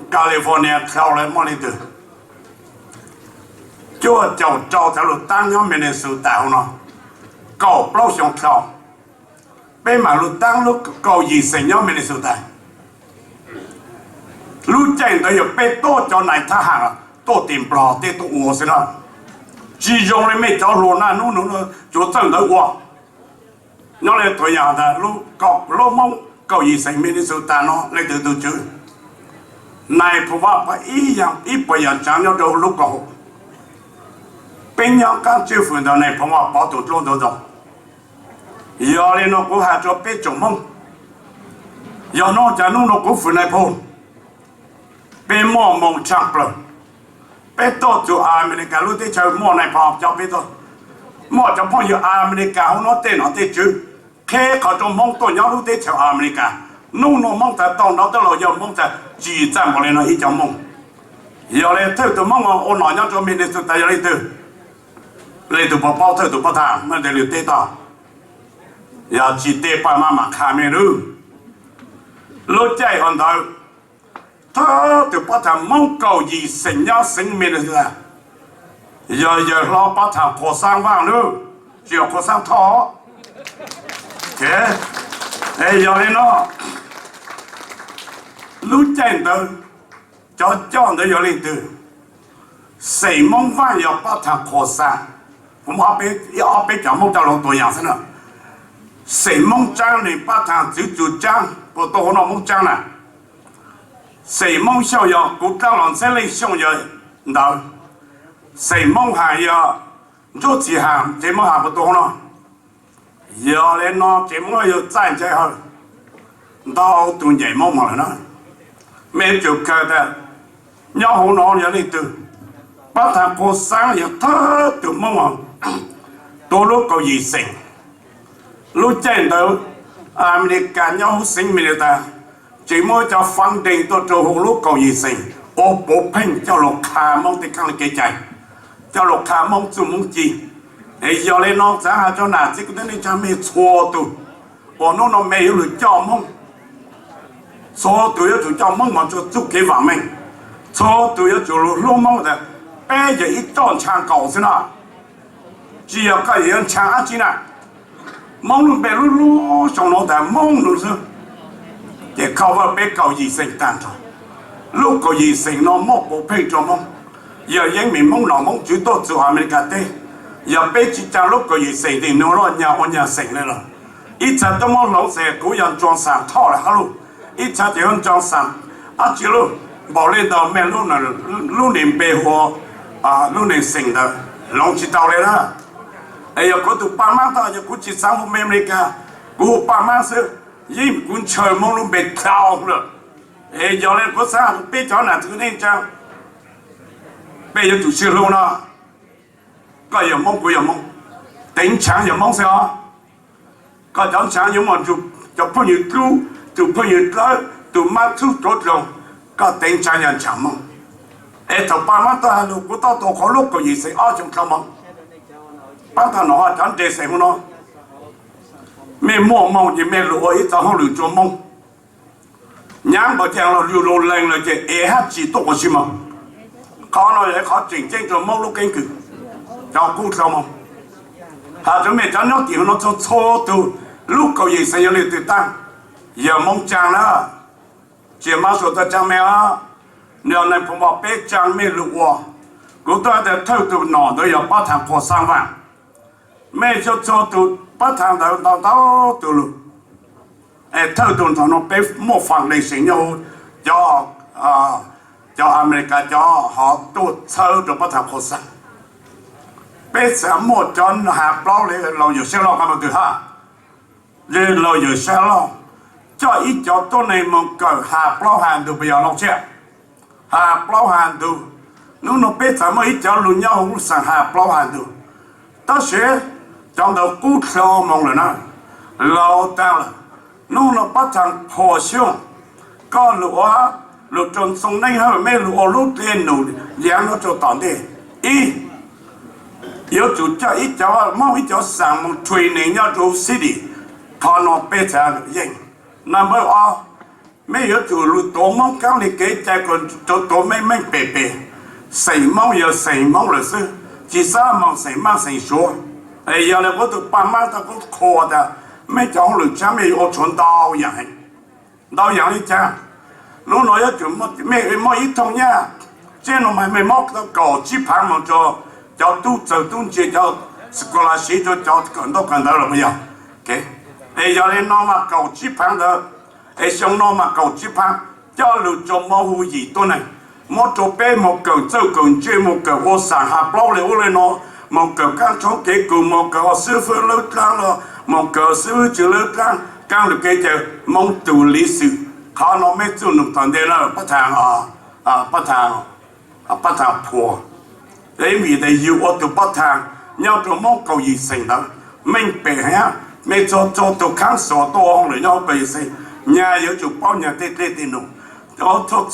加利福尼亚跳来莫里德，就叫招条路单要面的时候带好呢，搞不老想跳，被马路单路搞医生要面的时候带，路正都要被多叫来他行啊，多点不了，得多我是了，其中的没叫路那路就真的我。nó là tuổi nhỏ đó lúc cọc lúc mong cầu gì sinh mình đi sưu ta nó lấy từ chữ này phụ vợ phải ý bây giờ chẳng nhau đâu lúc cầu bên nhau các chữ phụ đó này phụ vợ bỏ tụt luôn rồi giờ lên nó cũng hạ cho biết chồng mong giờ nó chẳng nó cũng phụ này phụ bên mò mong chẳng rồi bên tôi cho America lúc tới chơi mò này phải cho biết thôi mò cho phong giờ America nó tên chữ khi họ trong mong tôi nhau lúc tới chơi America nung nó mong ta tao nó tới rồi giờ mong ta chỉ chẳng bỏ lên nó ít trong mong giờ lên theo tôi mong ôn nói nhau cho mình để ta lấy từ bao theo từ bao thang mà để lấy tê ta giờ chỉ tê ba mà khá mê rư lúc chạy hoàn đầu thơ từ bao thang mong cầu gì sinh nhau sinh mình là giờ lo bao thang khổ sang vàng nữa chỉ khổ sang thọ thế giờ lên nó lúc chạy tới cho nó giờ lên từ谁梦饭要把它扩散，我们要被讲梦到了多样式了。谁梦脏你把它就脏，不多那梦脏了。谁梦逍遥，古到了这里想要到，谁梦还要做几行，这梦还不多了。要来呢，这梦要站在后，到东野梦嘛了呢，没就觉得，要好拿要来读。把他过生日他都梦望，多lúc có gì sinh, lúc trên đó America nhau sinh mình ta, chỉ mới cho phán định tôi cho lúc có gì sinh, ô bố phanh cho lục khá mong thì khăn cái chạy, cho lục khá mong chú mong chi, ấy giờ lên nó giá cho nà chỉ có đến cho mày xua tu, ô nó mày hiểu được cho mong, xua tu yếu cho mong mà cho chúc cái vàng mình, xua tu yếu cho lúc mong là bây giờ ít chọn trang cầu thế nào chỉ có cái gì trang chỉ là mong luôn bé luôn trong nó đã mong luôn chứ để cầu vào bé cầu gì sinh tàn thôi lúc cầu gì sinh nó mong bộ phê cho mong giờ những mình mong nó mong chú tốt cho America thế giờ bé chỉ trang lúc cầu gì sinh thì nó nhà sinh này rồi ít chả tôi mong lâu sẽ cố gắng chọn sản thọ là luôn ít chả thì hơn chọn sản chỉ luôn bỏ lên đầu mẹ luôn là luôn niệm bề hồ lúc này sinh đó lòng chỉ tao lên đó ấy giờ có tụ ba mang ta giờ cũng chỉ sang hôm America cũng ba mang sự nhưng cũng chờ mong luôn bị thao rồi ấy giờ lên có sao biết cho nào thứ nên chăng bây giờ chủ sự luôn đó có giờ mong cũng giờ mong tính chẳng giờ mong sao có chẳng chẳng giờ mong chụp bao nhiêu chú chụp bao nhiêu đó tụ mang chú tốt rồi có tính chẳng giờ chẳng mong ấy thằng ba má ta lúc của tao có lúc có gì sẽ ở trong không mong bắt thằng nó chẳng để sẽ không nó mẹ mua mong gì mẹ lụa ít tao không lựa cho mong nhám bảo theo là lụa lên là cái hát chỉ tốt của mà khó nói để khó chỉnh chỉnh cho mong lúc kinh cử cho cú sao mong hà cho mẹ cho nó kiểu nó cho xô từ lúc có gì sẽ lấy từ tăng giờ mong chàng đó chỉ mà số ta chàng mẹ nếu nàyผมบอกเป๊กจังไม่รู้ว่ากูตัวแต่เท่าตัวหนอโดยอย่าป้าทางขอสร้างว่างไม่ชดชดตัวป้าทางแต่ตัวลูกไอ้เท่าตัวทางน้องเป๊กมั่วฟังในสิ่งอยู่จออเมริกาจอหอตัวเท่าตัวป้าทางขอสร้างเป๊กสามหมดจนหาเปล่าเลยเราอยู่เชื่อเรากันมาตัวห้า rồi lo giờ sao lo cho ít cho tôi này một cờ hà plau hàng từ bây giờ long chưa hà plau hàng từ nó biết sao mà ít cho luôn nhau không sang hà plau hàng từ ta sẽ trong đầu cút sâu mong rồi nó lâu ta là nó bắt thằng phò xương con lúa trồng sông này hay mấy lúa lúa lên nụ giang nó cho tận đi ý yếu chủ cho ít cho mong ít cho sang một truy này nhau chủ city thọ nó biết sao vậy number one mấy yếu chủ lúa tổ mong cao này cái trái còn cho tổ mấy mấy bể bể sấy mong giờ sấy mong là sư chỉ sao mong sấy số ấy giờ là có tụi ba má ta có khó ta mấy cháu lúa cha mấy ô chuẩn đau dạng đi cha nó nói chuyện mấy ít thông nha trên nó mày móc nó cổ chỉ phẳng mà cho tu chỉ cho scholarship cho cần đâu là bây giờ ok bây giờ nên nó mà cổ chỉ phẳng đó ấy xong nó mà cổ chỉ phẳng cho lựa chọn mẫu hữu gì tôi này một chỗ bé một cầu châu cầu chơi một cầu ô sản hạt bao liều lên nó một cầu các cháu kế cùng một cầu sư phụ lớp trang rồi một cầu sư phụ chữ lớp trang càng được cái chờ mong tụ lý sựเขาเราไม่จุนตอนเดียวประธานผัวไอ้มีแต่อยู่ว่าตัวประธานเนี่ยตัวมองเกาหลีสิ่งนั้นไม่เป็นฮะไม่做ตัวข้างสอตัวห้องหรือเนี่ยไปสิเนี่ย有就包เนี่ยเต้ๆนู่น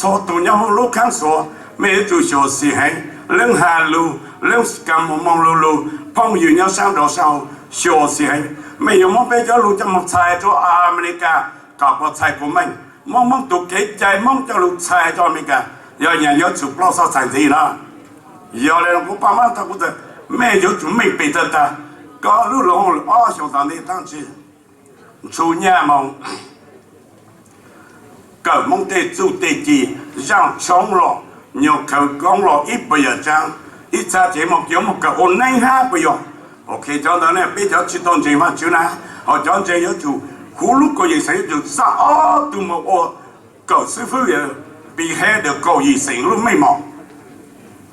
做ตัวเนี่ยลูกข้างสอไม่就小事係เรื่องหาลูเรื่องการมองลูพองอยู่เนี่ย上到上小事係ไม่有มองไปจะลูจะมาใช้ตัวอเมริกากับว่าใช้กูไม่mong tụi cái trái mong cho lục xài cho mình cả giờ nhà nhớ chụp lo sao xài gì đó giờ này cũng ba má ta cũng được mẹ nhớ chúng mình bị thật ta có lúc lòng xong tao đi tăng chi chủ nhà mong cỡ mong tê chủ tê chi rằng chống lo nhiều khẩu con lo ít bây giờ trang ít ra chỉ một kiểu một cỡ ổn nhanh ha bây giờ ok cho đó này bây giờ chỉ tôn gì mà chứ na họ cho chơi nhớ chủ hú lúc có gì xảy ra sao tụi một ô cậu sư phụ vậy bị hè được cậu gì xảy lúc mấy mỏ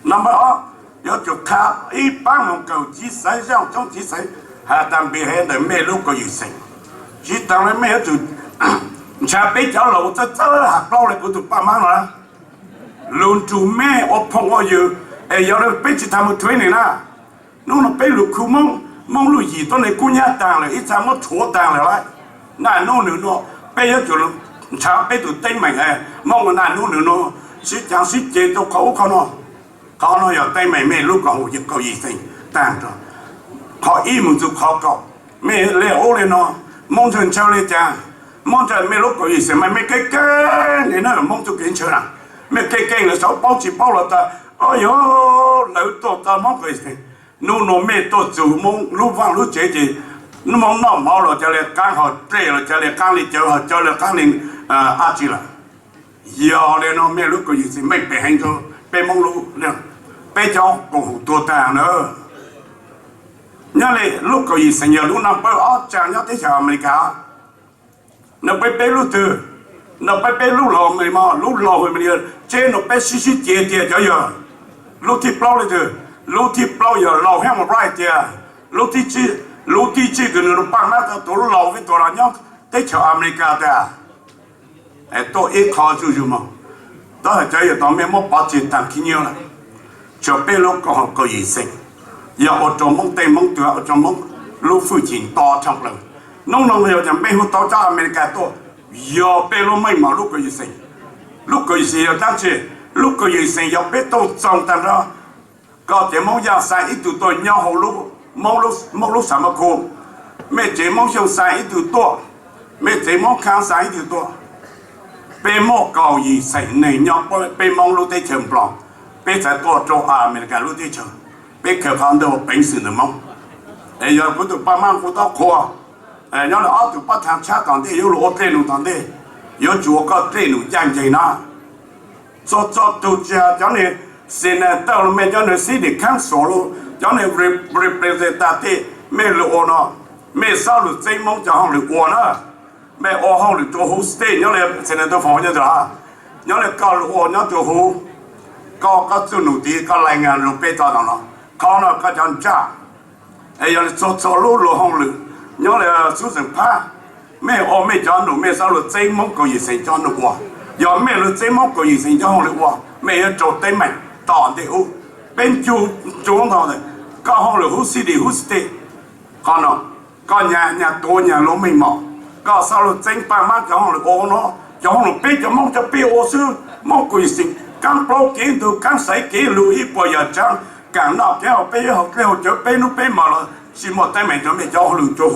năm đó nhớ chụp khá ít bán một cậu chỉ xảy ra trong chỉ xảy hà tam bị hè được mấy lúc có gì xảy chỉ tao lấy mấy chụp cha bé cháu lẩu cho hạt lâu này của tụi ba má rồi luôn chủ mẹ ô phong ô dự ấy giờ nó bé chỉ tham một thuê này na nó bé lục khu mong lục gì tôi này cú nhát tàng lại ít tham một chúa tàng lại nà nô nữa nó bây giờ chúng cha bây tụi tay mày này mong là nà nô nữa nó xích chẳng xích chế cho khẩuเขาnó giờ tay mày mẹ lúc còn dịch cầu gì thành tàn rồi họ im một chút họ cầu mẹ lẽ ô lên nó mong chân trao lên cha mong chân mẹ lúc cầu gì thành mày cái này nó mong cho kiến chơi nào mẹ cái là sáu bao chỉ bao là ta ôi yo lỡ tổ ta mong cái gì nó mẹ tổ chủ mong lúc vang lúc chế gì nó mong nó mau rồi cho nên càng họ trễ rồi cho nên càng đi chơi họ cho nên càng đi chỉ là giờ nên nó mẹ lúc có gì thì mình phải hành cho bé mong lúc nè bé cho cùng tua ta nữa nhớ lại lúc có gì thì giờ lúc nào bé chàng nhớ tới chào America nó bé lúc từ nó bé lúc lò mình mà lúc lò mình giờ trên nó bé xí chia cho giờ lúc thì bao giờ lúc thì bao giờ lò hay một right giờ lúc thì chi lúc tí chỉ cái nó bằng nát tổ lầu với tổ là nhóc tới chợ America ta, tổ ít khó chú mà, đó là cái tao mới mất bảo tiền tăng kinh nhiều là, cho bé lúc có học có gì sinh, giờ ở trong mong tây mong tựa ở trong mong lúc phụ chính to trong lần, nông giờ chẳng bé hút tao cho America tổ, giờ bé lúc mấy mà lúc có gì sinh, lúc có gì sinh giờ đang chơi, lúc có gì sinh giờ bé tổ trong ta đó, có thể mong giờ sai ít tụi tôi nhau hồ lúc mong lúc sao mà cô mẹ chỉ mong xong sai ít từ to mẹ chỉ mong kháng sai ít từ to bé mong cầu gì xảy này nhau bé mong lúc tới trường blòng bé phải to cho mình cả lúc tới trường bé khởi phong đâu bệnh sự nữa mong bây giờ cũng tụi ba mang cũng tao khoa nhớ là tụi ba thằng cha còn đi yếu lúa trên lúa còn đi yếu chúa có trên lúa chẳng gì na cho tụi cha cho nên xin tao là mẹ cho nên xin để kháng số luôn cho nên representative mẹ lựa nó mẹ sao được dây mong cho họ lựa nó mẹ ở họ lựa cho host nhớ là sẽ nên tôi phỏng nhớ rồi nhớ là có lựa nhớ cho host có chủ nụ tí có lại ngàn lựa bê to nó có nó có chọn cha ấy giờ cho lựa họ lựa nhớ là số tiền pa 咩我咩咗路咩收路整冇個嘢成咗路喎，又咩路整冇個嘢成咗路喎，咩要做對面當地好，邊做當地，個行路好犀利好犀利，看咯，個nhà多nhà lỗ mình mỏ,個收路整百萬個行路我咯，個行路邊就冇就邊我輸冇個嘢成，剛包幾度剛使幾路一波又漲，càng nào kéo邊học kéo chỗ邊lúc邊mà là chỉ một tay mình cho mình cho路做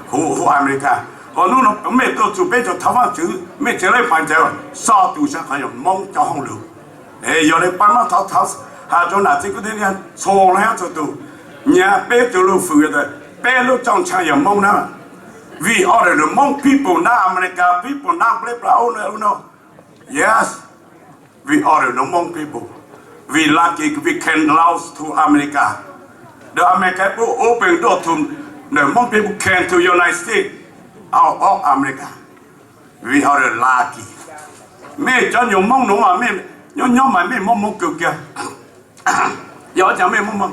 好 America。我弄了咩都做俾就台灣做咩這類反正沙杜上還有蒙交紅路，有的幫忙他下咗嗱，這個啲人錯了就都，人俾咗路富嘅，俾路裝場有蒙啦。We are the Hmong people now, America people now, blah blah no. Yes, we are the Hmong people. We lucky we can lose to America. The American people open door to the Hmong people came to United States. Out of America, we are lucky. Mẹ cho nhiều mong đúng mà mẹ nhóm mà mẹ mong cực kìa. Giờ chẳng mẹ mong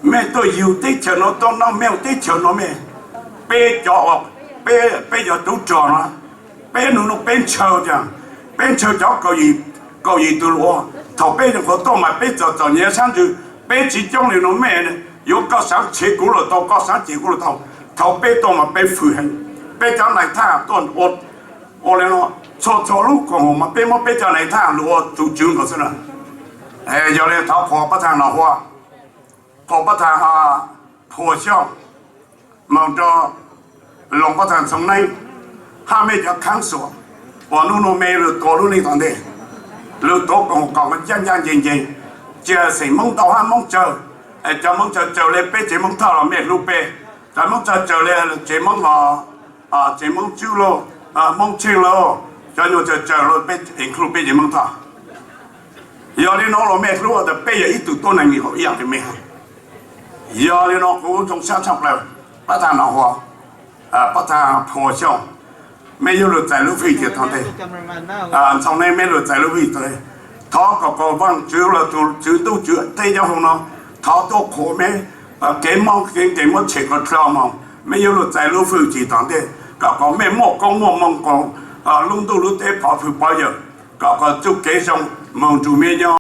mẹ tôi yêu tết chờ nó to nó mèo tết chờ nó mẹ. Bé cho bé giờ đủ trò nó. Bé nó bên chờ chẳng. Bên chờ cho có gì từ lúa. Thầu bé nó có to mà bé giờ nhẹ sáng chứ. Bé chỉ trong này nó mẹ này. Yếu có sáng chế cũ rồi tao có sáng chế cũ rồi tao. Thầu bé to mà bé phù hành. Bé cháu này tha tuần ô lên nó cho lúc còn mà bé cháu này tha lúa chủ trương của nó giờ này tháo phò bắt thằng nào hoa phò bắt thằng phò xiao mà cho lòng bắt thằng sống này hai mấy giờ kháng sủa và nó mê rồi tổ luôn đi thằng đấy rồi tổ còn cái dân gì chờ sĩ mong tàu hai mong chờ cho mong chờ lên bé chỉ mong thao là mẹ lúc bé cho mong chờ lên chỉ mong là chỉ mong chú lô mong chiên lô cho nó chờ lô bé include bé chỉ mong thao giờ đi nó là mẹ lúa thì bé giờ ít tụi tôi này nghỉ học dạng thì mẹ giờ đi nó cũng trong sáng sắp lại bắt thằng nào hoa bắt thằng phò xong mẹ yêu được giải lúa phi thì thằng đây sau này mẹ được giải lúa phi thôi thọ có văn chữ là chữ tu chữ tây giao không nó thọ tôi khổ mẹ cái mong chết có trao mong mẹ yêu được giải lúa phi chỉ thằng đây có mẹ một con mong con lung tu lung tế bỏ phi bao giờ có chúc kế xong mong chủ mẹ nhau